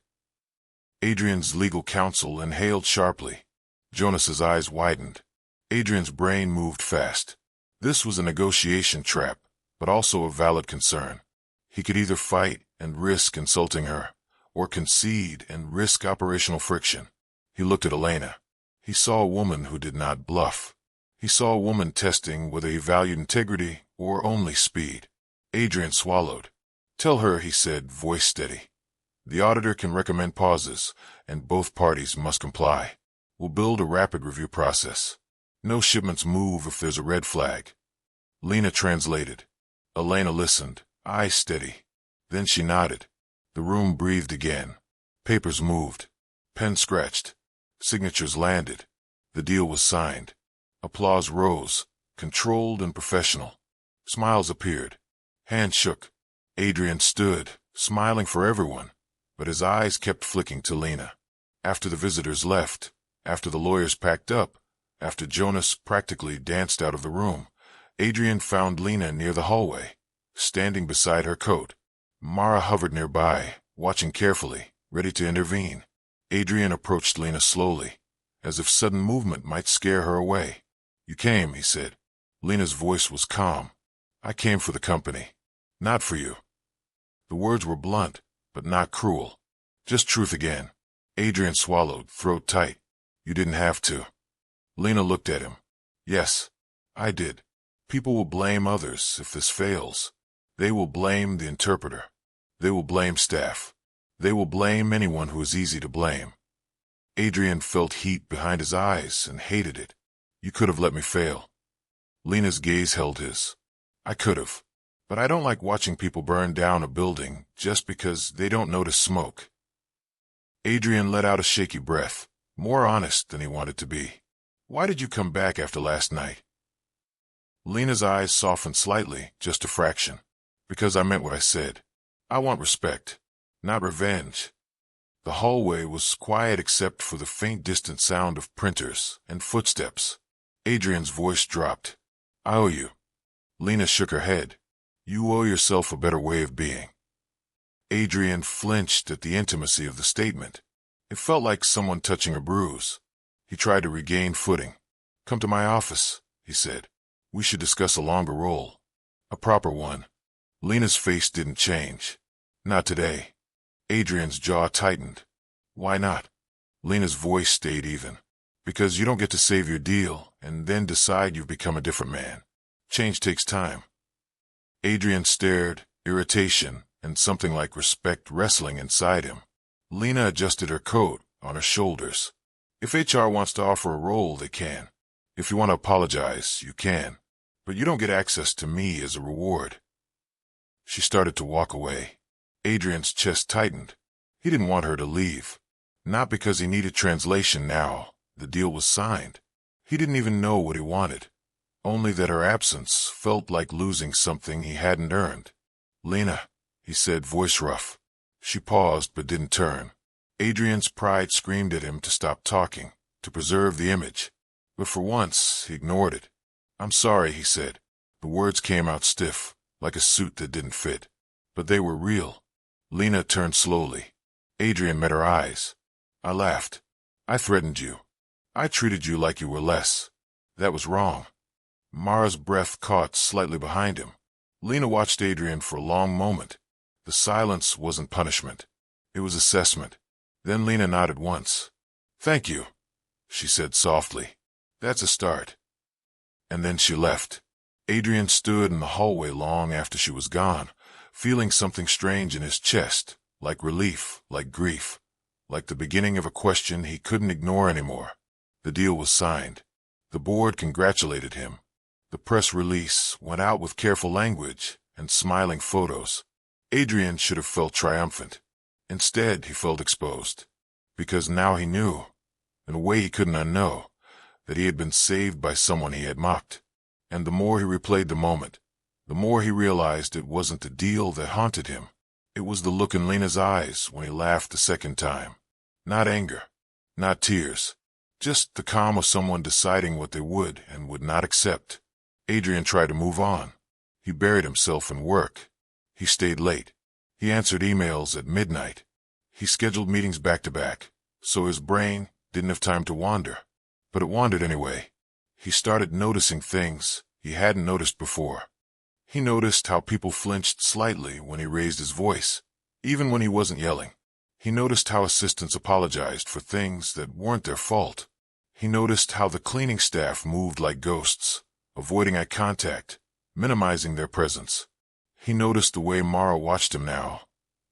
Adrian's legal counsel inhaled sharply. Jonas's eyes widened. Adrian's brain moved fast. This was a negotiation trap, but also a valid concern. He could either fight and risk insulting her, or concede and risk operational friction. He looked at Elena. He saw a woman who did not bluff. He saw a woman testing whether he valued integrity or only speed. Adrian swallowed. Tell her, he said, voice steady. The auditor can recommend pauses, and both parties must comply. We'll build a rapid review process. No shipments move if there's a red flag. Lena translated. Elena listened, eyes steady. Then she nodded. The room breathed again. Papers moved. Pens scratched. Signatures landed. The deal was signed. Applause rose, controlled and professional. Smiles appeared. Hands shook. Adrian stood, smiling for everyone, but his eyes kept flicking to Lena. After the visitors left, after the lawyers packed up, after Jonas practically danced out of the room, Adrian found Lena near the hallway, standing beside her coat. Mara hovered nearby, watching carefully, ready to intervene. Adrian approached Lena slowly, as if sudden movement might scare her away. You came, he said. Lena's voice was calm. I came for the company, not for you. The words were blunt, but not cruel. Just truth again. Adrian swallowed, throat tight. You didn't have to. Lena looked at him. Yes, I did. People will blame others if this fails. They will blame the interpreter. They will blame staff. They will blame anyone who is easy to blame. Adrian felt heat behind his eyes and hated it. You could have let me fail. Lena's gaze held his. I could have. But I don't like watching people burn down a building just because they don't notice smoke. Adrian let out a shaky breath, more honest than he wanted to be. Why did you come back after last night? Lena's eyes softened slightly, just a fraction. Because I meant what I said. I want respect, not revenge. The hallway was quiet except for the faint distant sound of printers and footsteps. Adrian's voice dropped. I owe you. Lena shook her head. You owe yourself a better way of being. Adrian flinched at the intimacy of the statement. It felt like someone touching a bruise. He tried to regain footing. Come to my office, he said. We should discuss a longer role. A proper one. Lena's face didn't change. Not today. Adrian's jaw tightened. Why not? Lena's voice stayed even. Because you don't get to save your deal and then decide you've become a different man. Change takes time. Adrian stared, irritation and something like respect wrestling inside him. Lena adjusted her coat on her shoulders. If HR wants to offer a role, they can. If you want to apologize, you can. But you don't get access to me as a reward. She started to walk away. Adrian's chest tightened. He didn't want her to leave. Not because he needed translation now. The deal was signed. He didn't even know what he wanted. Only that her absence felt like losing something he hadn't earned. Lena, he said, voice rough. She paused but didn't turn. Adrian's pride screamed at him to stop talking, to preserve the image. But for once, he ignored it. I'm sorry, he said. The words came out stiff, like a suit that didn't fit. But they were real. Lena turned slowly. Adrian met her eyes. I laughed. I threatened you. I treated you like you were less. That was wrong. Mara's breath caught slightly behind him. Lena watched Adrian for a long moment. The silence wasn't punishment. It was assessment. Then Lena nodded once. Thank you, she said softly. That's a start. And then she left. Adrian stood in the hallway long after she was gone, feeling something strange in his chest, like relief, like grief, like the beginning of a question he couldn't ignore anymore. The deal was signed. The board congratulated him. The press release went out with careful language and smiling photos. Adrian should have felt triumphant. Instead, he felt exposed. Because now he knew. in a way he couldn't unknow, that he had been saved by someone he had mocked. And the more he replayed the moment, the more he realized it wasn't the deal that haunted him. It was the look in Lena's eyes when he laughed the second time. Not anger, not tears, just the calm of someone deciding what they would and would not accept. Adrian tried to move on. He buried himself in work. He stayed late. He answered emails at midnight. He scheduled meetings back to back, so his brain didn't have time to wander. But it wandered anyway. He started noticing things he hadn't noticed before. He noticed how people flinched slightly when he raised his voice, even when he wasn't yelling. He noticed how assistants apologized for things that weren't their fault. He noticed how the cleaning staff moved like ghosts, avoiding eye contact, minimizing their presence. He noticed the way Mara watched him now,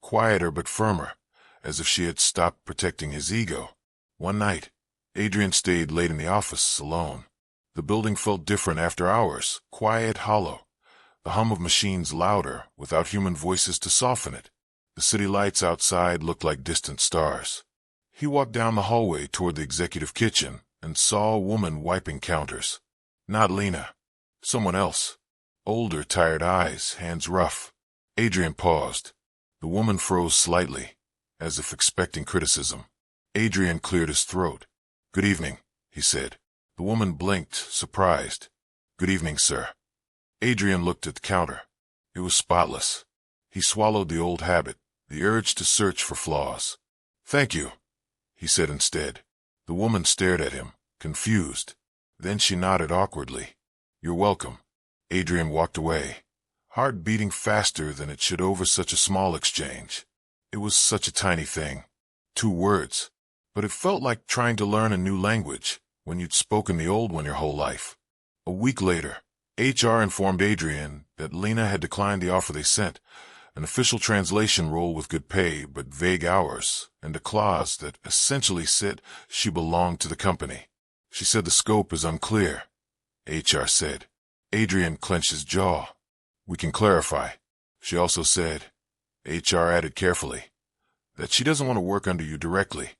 quieter but firmer, as if she had stopped protecting his ego. One night, Adrian stayed late in the office alone. The building felt different after hours, quiet, hollow. The hum of machines louder, without human voices to soften it. The city lights outside looked like distant stars. He walked down the hallway toward the executive kitchen and saw a woman wiping counters. Not Lena. Someone else. Older, tired eyes, hands rough. Adrian paused. The woman froze slightly, as if expecting criticism. Adrian cleared his throat. "Good evening," he said. The woman blinked, surprised. "Good evening, sir." Adrian looked at the counter. It was spotless. He swallowed the old habit, the urge to search for flaws. "Thank you," he said instead. The woman stared at him, confused. Then she nodded awkwardly. "You're welcome." Adrian walked away, heart beating faster than it should over such a small exchange. It was such a tiny thing. 2 words. But it felt like trying to learn a new language when you'd spoken the old one your whole life. A week later, HR informed Adrian that Lena had declined the offer they sent, an official translation role with good pay but vague hours, and a clause that essentially said she belonged to the company. She said the scope is unclear, HR said. Adrian clenched his jaw. "We can clarify." She also said, HR added carefully, "that she doesn't want to work under you directly."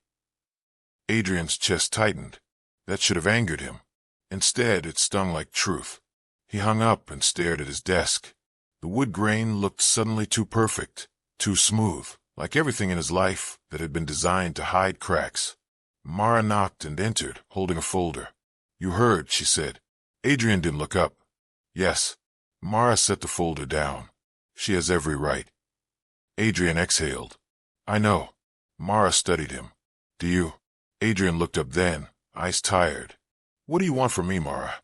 Adrian's chest tightened. That should have angered him. Instead, it stung like truth. He hung up and stared at his desk. The wood grain looked suddenly too perfect, too smooth, like everything in his life that had been designed to hide cracks. Mara knocked and entered, holding a folder. "You heard," she said. Adrian didn't look up. "Yes." Mara set the folder down. "She has every right." Adrian exhaled. "I know." Mara studied him. "Do you?" Adrian looked up then, eyes tired. "What do you want from me, Mara?"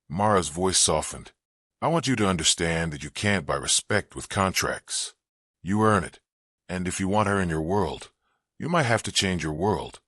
Mara's voice softened. "I want you to understand that you can't buy respect with contracts. You earn it. And if you want her in your world, you might have to change your world."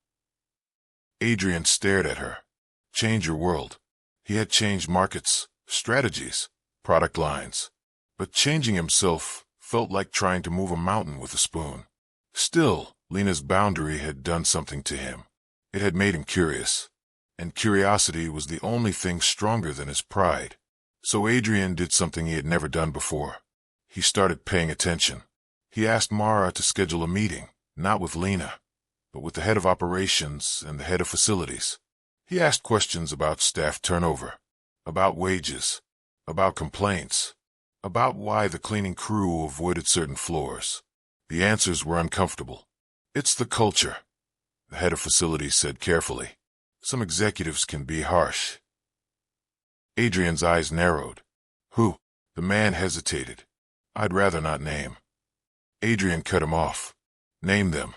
Adrian stared at her. Change your world. He had changed markets, strategies, product lines. But changing himself felt like trying to move a mountain with a spoon. Still, Lena's boundary had done something to him. It had made him curious. And curiosity was the only thing stronger than his pride. So Adrian did something he had never done before. He started paying attention. He asked Mara to schedule a meeting, not with Lena, but with the head of operations and the head of facilities. He asked questions about staff turnover, about wages, about complaints, about why the cleaning crew avoided certain floors. The answers were uncomfortable. "It's the culture," the head of facilities said carefully. "Some executives can be harsh." Adrian's eyes narrowed. "Who?" The man hesitated. "I'd rather not name." Adrian cut him off. "Name them."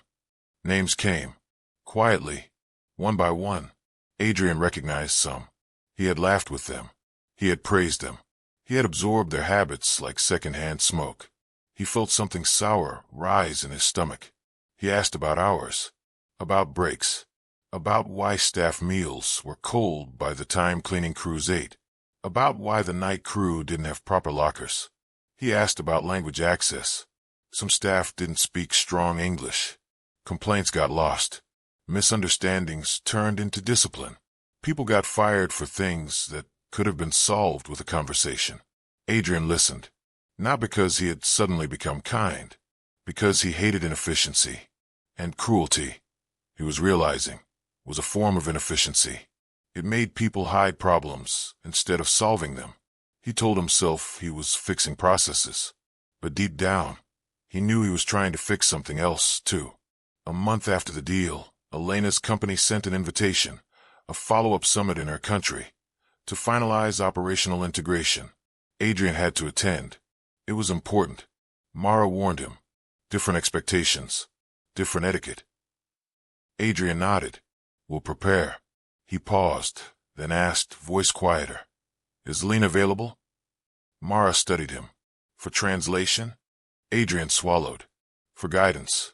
Names came. Quietly, one by one. Adrian recognized some. He had laughed with them. He had praised them. He had absorbed their habits like second-hand smoke. He felt something sour rise in his stomach. He asked about hours, about breaks, about why staff meals were cold by the time cleaning crews ate, about why the night crew didn't have proper lockers. He asked about language access. Some staff didn't speak strong English. Complaints got lost. Misunderstandings turned into discipline. People got fired for things that could have been solved with a conversation. Adrian listened, not because he had suddenly become kind, because he hated inefficiency and cruelty. He was realizing was a form of inefficiency. It made people hide problems instead of solving them. He told himself he was fixing processes, but deep down, he knew he was trying to fix something else, too. A month after the deal, Elena's company sent an invitation, a follow-up summit in her country, to finalize operational integration. Adrian had to attend. It was important. Mara warned him. Different expectations. Different etiquette. Adrian nodded. We'll prepare. He paused, then asked, voice quieter. Is Lena available? Mara studied him. For translation? Adrian swallowed. For guidance.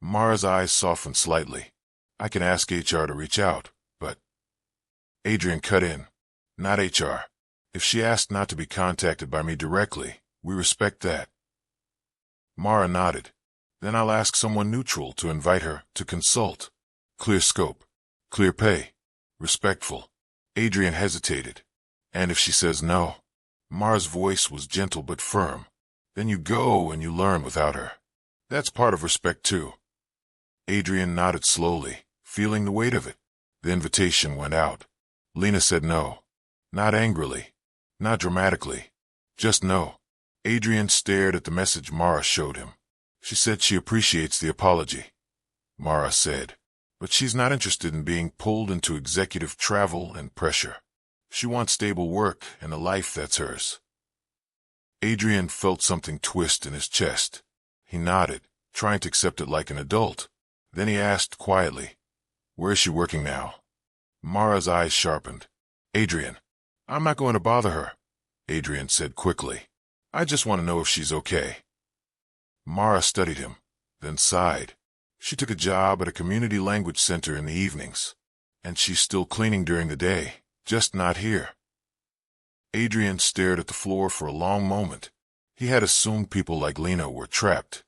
Mara's eyes softened slightly. I can ask HR to reach out, but... Adrian cut in. Not HR. If she asked not to be contacted by me directly, we respect that. Mara nodded. Then I'll ask someone neutral to invite her to consult. Clear scope. Clear pay. Respectful. Adrian hesitated. And if she says no? Mara's voice was gentle but firm. Then you go and you learn without her. That's part of respect too. Adrian nodded slowly, feeling the weight of it. The invitation went out. Lena said no. Not angrily. Not dramatically. Just no. Adrian stared at the message Mara showed him. She said she appreciates the apology. Mara said, but she's not interested in being pulled into executive travel and pressure. She wants stable work and a life that's hers. Adrian felt something twist in his chest. He nodded, trying to accept it like an adult. Then he asked quietly, where is she working now? Mara's eyes sharpened. Adrian, I'm not going to bother her, Adrian said quickly. I just want to know if she's okay. Mara studied him, then sighed. She took a job at a community language center in the evenings, and she's still cleaning during the day, just not here. Adrian stared at the floor for a long moment. He had assumed people like Lena were trapped,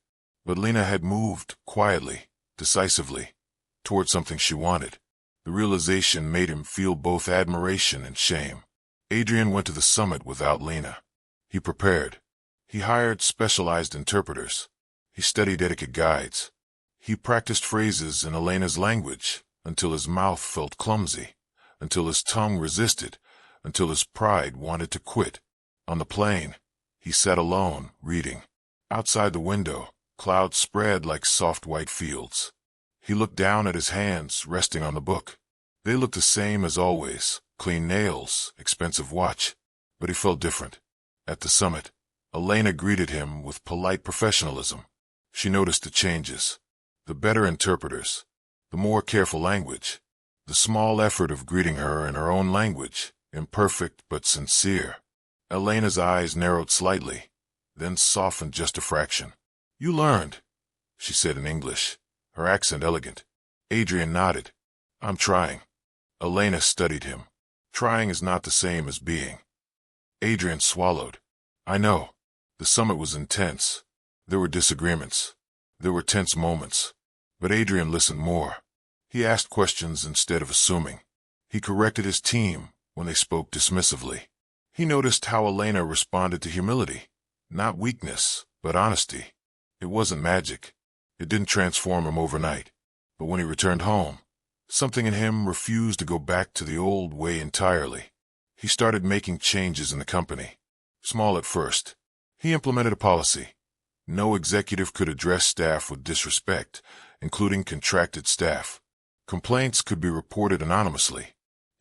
but Lena had moved quietly, decisively, toward something she wanted. The realization made him feel both admiration and shame. Adrian went to the summit without Lena. He prepared. He hired specialized interpreters. He studied etiquette guides. He practiced phrases in Elena's language until his mouth felt clumsy, until his tongue resisted, until his pride wanted to quit. On the plane, he sat alone, reading. Outside the window, clouds spread like soft white fields. He looked down at his hands resting on the book. They looked the same as always, clean nails, expensive watch. But he felt different. At the summit, Elena greeted him with polite professionalism. She noticed the changes. The better interpreters, the more careful language, the small effort of greeting her in her own language, imperfect but sincere. Elena's eyes narrowed slightly, then softened just a fraction. You learned, she said in English, her accent elegant. Adrian nodded. I'm trying. Elena studied him. Trying is not the same as being. Adrian swallowed. I know. The summit was intense. There were disagreements. There were tense moments. But Adrian listened more. He asked questions instead of assuming. He corrected his team when they spoke dismissively. He noticed how Elena responded to humility. Not weakness, but honesty. It wasn't magic. It didn't transform him overnight. But when he returned home, something in him refused to go back to the old way entirely. He started making changes in the company. Small at first. He implemented a policy. No executive could address staff with disrespect, including contracted staff. Complaints could be reported anonymously.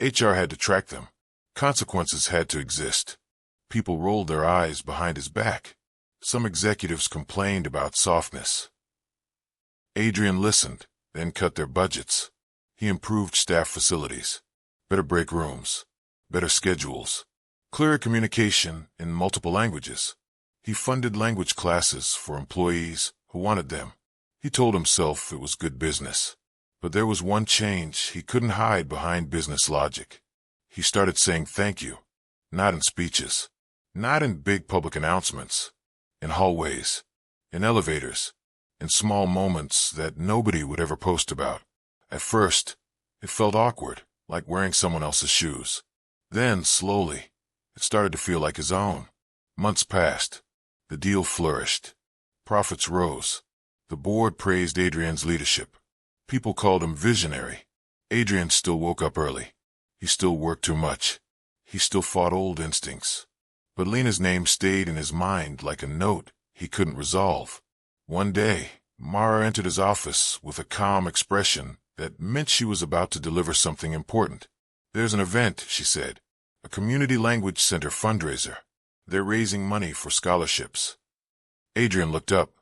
HR had to track them. Consequences had to exist. People rolled their eyes behind his back. Some executives complained about softness. Adrian listened, then cut their budgets. He improved staff facilities. Better break rooms. Better schedules. Clearer communication in multiple languages. He funded language classes for employees who wanted them. He told himself it was good business. But there was one change he couldn't hide behind business logic. He started saying thank you. Not in speeches. Not in big public announcements. In hallways. In elevators. In small moments that nobody would ever post about. At first, it felt awkward, like wearing someone else's shoes. Then, slowly, it started to feel like his own. Months passed. The deal flourished. Profits rose. The board praised Adrian's leadership. People called him visionary. Adrian still woke up early. He still worked too much. He still fought old instincts. But Lena's name stayed in his mind like a note he couldn't resolve. One day, Mara entered his office with a calm expression that meant she was about to deliver something important. "There's an event," she said. "A community language center fundraiser. They're raising money for scholarships." Adrian looked up,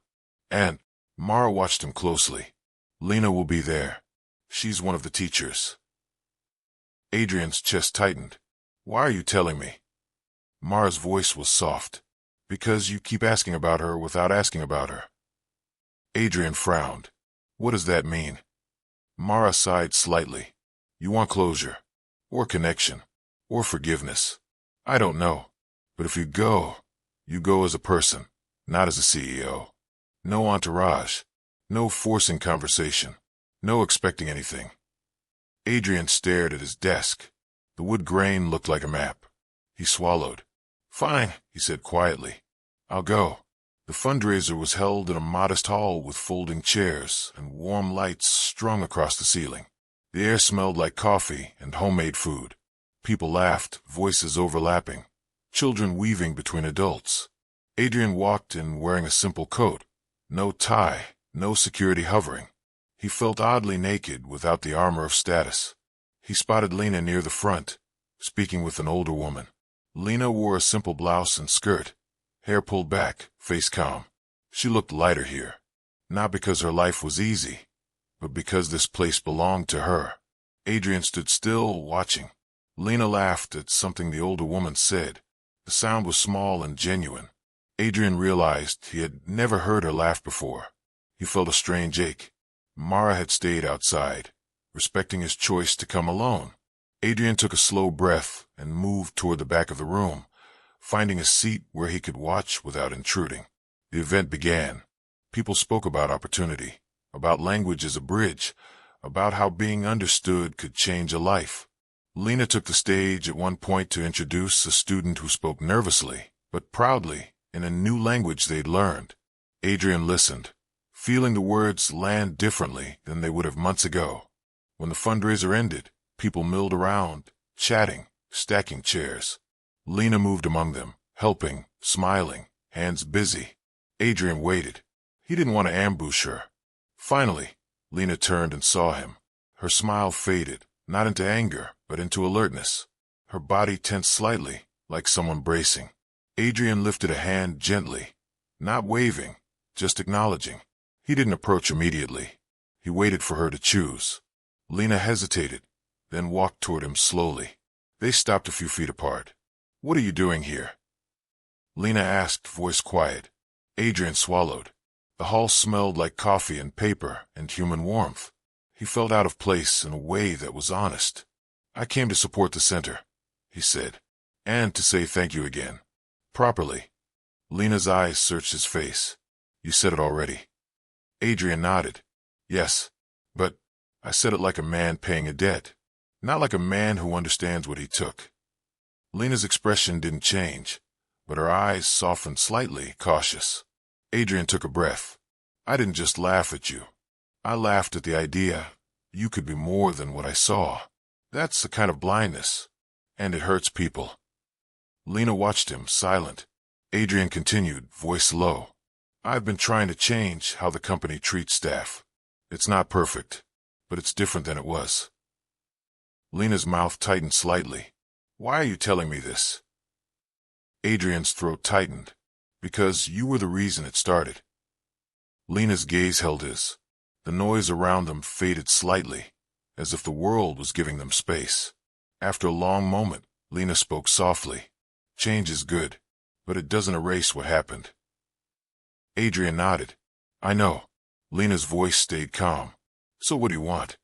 and Mara watched him closely. "Lena will be there. She's one of the teachers." Adrian's chest tightened. "Why are you telling me?" Mara's voice was soft. "Because you keep asking about her without asking about her." Adrian frowned. "What does that mean?" Mara sighed slightly. "You want closure, or connection, or forgiveness. I don't know. But if you go as a person, not as a CEO. No entourage. No forcing conversation. No expecting anything." Adrian stared at his desk. The wood grain looked like a map. He swallowed. "Fine," he said quietly. "I'll go." The fundraiser was held in a modest hall with folding chairs and warm lights strung across the ceiling. The air smelled like coffee and homemade food. People laughed, voices overlapping, children weaving between adults. Adrian walked in wearing a simple coat. No tie, no security hovering. He felt oddly naked without the armor of status. He spotted Lena near the front, speaking with an older woman. Lena wore a simple blouse and skirt, hair pulled back, face calm. She looked lighter here, not because her life was easy, but because this place belonged to her. Adrian stood still, watching. Lena laughed at something the older woman said. The sound was small and genuine. Adrian realized he had never heard her laugh before. He felt a strange ache. Mara had stayed outside, respecting his choice to come alone. Adrian took a slow breath and moved toward the back of the room, finding a seat where he could watch without intruding. The event began. People spoke about opportunity, about language as a bridge, about how being understood could change a life. Lena took the stage at one point to introduce a student who spoke nervously, but proudly, in a new language they'd learned. Adrian listened, feeling the words land differently than they would have months ago. When the fundraiser ended, people milled around, chatting, stacking chairs. Lena moved among them, helping, smiling, hands busy. Adrian waited. He didn't want to ambush her. Finally, Lena turned and saw him. Her smile faded, not into anger, but into alertness. Her body tensed slightly, like someone bracing. Adrian lifted a hand gently, not waving, just acknowledging. He didn't approach immediately. He waited for her to choose. Lena hesitated, then walked toward him slowly. They stopped a few feet apart. "What are you doing here?" Lena asked, voice quiet. Adrian swallowed. The hall smelled like coffee and paper and human warmth. He felt out of place in a way that was honest. "I came to support the center," he said, "and to say thank you again. Properly." Lena's eyes searched his face. "You said it already." Adrian nodded. "Yes, but I said it like a man paying a debt, not like a man who understands what he took." Lena's expression didn't change, but her eyes softened slightly, cautious. Adrian took a breath. "I didn't just laugh at you. I laughed at the idea you could be more than what I saw. That's a kind of blindness, and it hurts people." Lena watched him, silent. Adrian continued, voice low. "I've been trying to change how the company treats staff. It's not perfect, but it's different than it was." Lena's mouth tightened slightly. "Why are you telling me this?" Adrian's throat tightened. "Because you were the reason it started." Lena's gaze held his. The noise around them faded slightly, as if the world was giving them space. After a long moment, Lena spoke softly. "Change is good, but it doesn't erase what happened." Adrian nodded. "I know." Lena's voice stayed calm. "So what do you want?"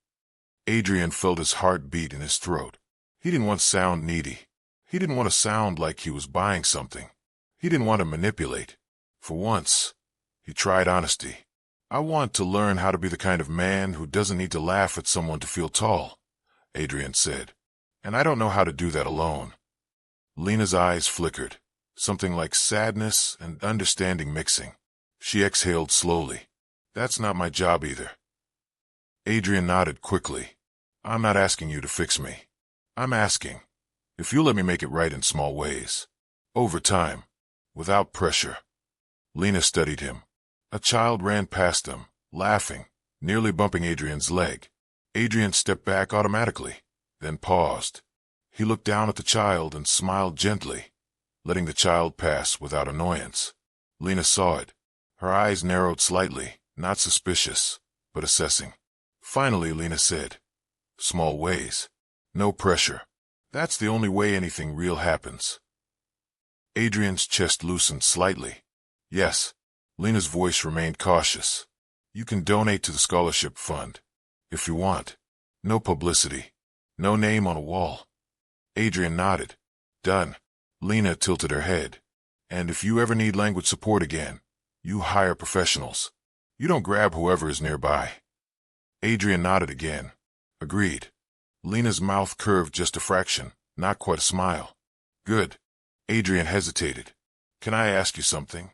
Adrian felt his heart beat in his throat. He didn't want to sound needy. He didn't want to sound like he was buying something. He didn't want to manipulate. For once, he tried honesty. "I want to learn how to be the kind of man who doesn't need to laugh at someone to feel tall," Adrian said. "And I don't know how to do that alone." Lena's eyes flickered, something like sadness and understanding mixing. She exhaled slowly. "That's not my job either." Adrian nodded quickly. I'm not asking you to fix me. I'm asking if you'll let me make it right in small ways. Over time. Without pressure. Lena studied him. A child ran past them, laughing, nearly bumping Adrian's leg. Adrian stepped back automatically, then paused. He looked down at the child and smiled gently, letting the child pass without annoyance. Lena saw it. Her eyes narrowed slightly, not suspicious, but assessing. Finally, Lena said, "Small ways. No pressure. That's the only way anything real happens." Adrian's chest loosened slightly. "Yes." Lena's voice remained cautious. "You can donate to the scholarship fund, if you want. No publicity. No name on a wall." Adrian nodded. "Done." Lena tilted her head. "And if you ever need language support again, you hire professionals. You don't grab whoever is nearby." Adrian nodded again. "Agreed." Lena's mouth curved just a fraction, not quite a smile. "Good." Adrian hesitated. "Can I ask you something?"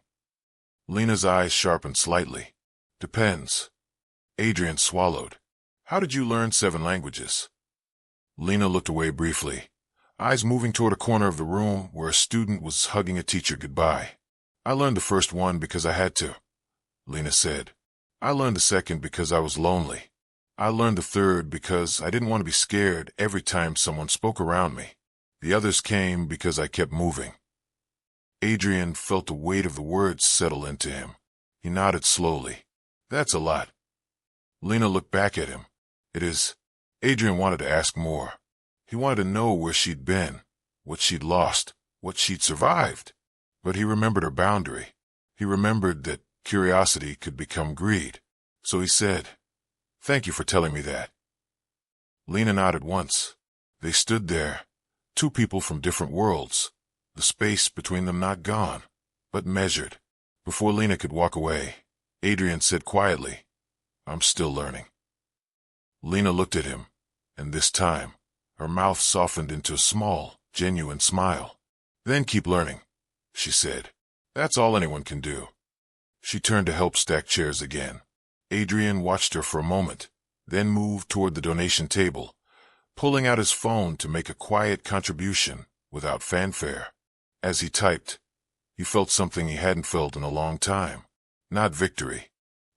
Lena's eyes sharpened slightly. "Depends." Adrian swallowed. "How did you learn 7 languages?" Lena looked away briefly, eyes moving toward a corner of the room where a student was hugging a teacher goodbye. "I learned the first one because I had to," Lena said. "I learned the second because I was lonely. I learned the third because I didn't want to be scared every time someone spoke around me. The others came because I kept moving." Adrian felt the weight of the words settle into him. He nodded slowly. "That's a lot." Lena looked back at him. "It is." Adrian wanted to ask more. He wanted to know where she'd been, what she'd lost, what she'd survived. But he remembered her boundary. He remembered that curiosity could become greed. So he said, "Thank you for telling me that." Lena nodded once. They stood there, 2 people from different worlds, the space between them not gone, but measured. Before Lena could walk away, Adrian said quietly, "I'm still learning." Lena looked at him, and this time, her mouth softened into a small, genuine smile. "Then keep learning," she said. "That's all anyone can do." She turned to help stack chairs again. Adrian watched her for a moment, then moved toward the donation table, pulling out his phone to make a quiet contribution without fanfare. As he typed, he felt something he hadn't felt in a long time. Not victory,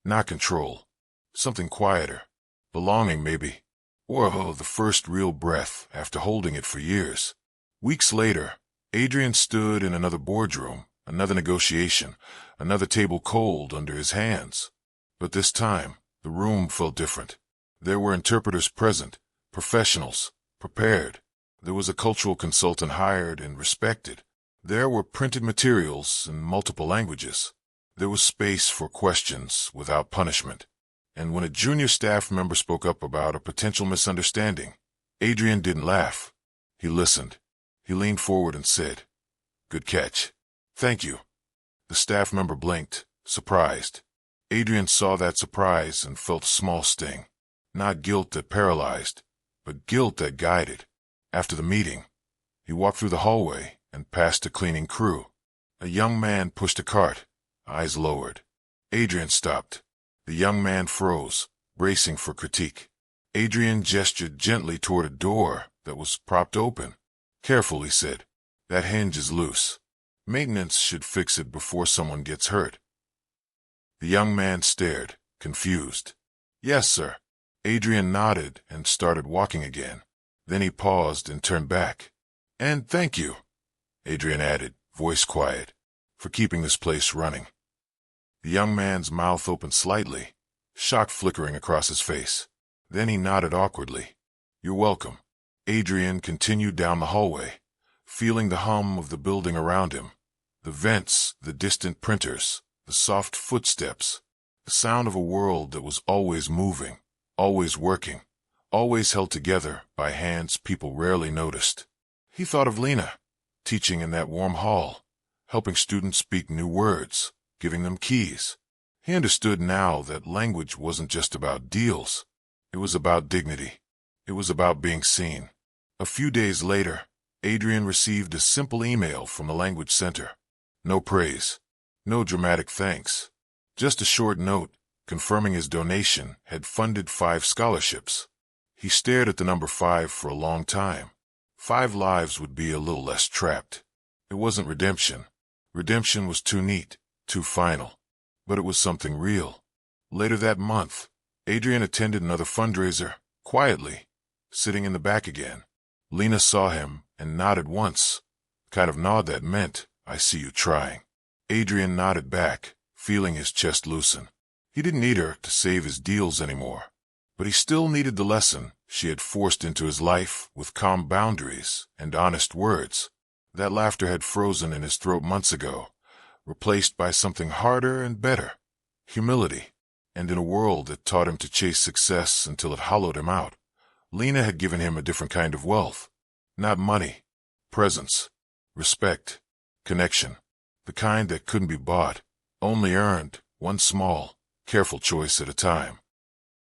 not control, something quieter. Belonging, maybe. Or the first real breath after holding it for years. Weeks later, Adrian stood in another boardroom, another negotiation, another table cold under his hands. But this time, the room felt different. There were interpreters present, professionals, prepared. There was a cultural consultant hired and respected. There were printed materials in multiple languages. There was space for questions without punishment. And when a junior staff member spoke up about a potential misunderstanding, Adrian didn't laugh. He listened. He leaned forward and said, "Good catch. Thank you." The staff member blinked, surprised. Adrian saw that surprise and felt a small sting. Not guilt that paralyzed, but guilt that guided. After the meeting, he walked through the hallway and past a cleaning crew. A young man pushed a cart, eyes lowered. Adrian stopped. The young man froze, bracing for critique. Adrian gestured gently toward a door that was propped open. "Careful," he said. "That hinge is loose. Maintenance should fix it before someone gets hurt." The young man stared, confused. "Yes, sir." Adrian nodded and started walking again. Then he paused and turned back. "And thank you," Adrian added, voice quiet, "for keeping this place running." The young man's mouth opened slightly, shock flickering across his face. Then he nodded awkwardly. "You're welcome." Adrian continued down the hallway, feeling the hum of the building around him. The vents, the distant printers, the soft footsteps, the sound of a world that was always moving, always working, always held together by hands people rarely noticed. He thought of Lena, teaching in that warm hall, helping students speak new words, giving them keys. He understood now that language wasn't just about deals. It was about dignity. It was about being seen. A few days later, Adrian received a simple email from the language center. No praise. No dramatic thanks. Just a short note confirming his donation had funded 5 scholarships. He stared at the number 5 for a long time. 5 lives would be a little less trapped. It wasn't redemption. Redemption was too neat, too final. But it was something real. Later that month, Adrian attended another fundraiser, quietly, sitting in the back again. Lena saw him and nodded once, kind of nod that meant, "I see you trying." Adrian nodded back, feeling his chest loosen. He didn't need her to save his deals anymore, but he still needed the lesson she had forced into his life with calm boundaries and honest words. That laughter had frozen in his throat months ago, replaced by something harder and better, humility. And in a world that taught him to chase success until it hollowed him out, Lena had given him a different kind of wealth. Not money, presence, respect, connection. The kind that couldn't be bought, only earned, one small, careful choice at a time.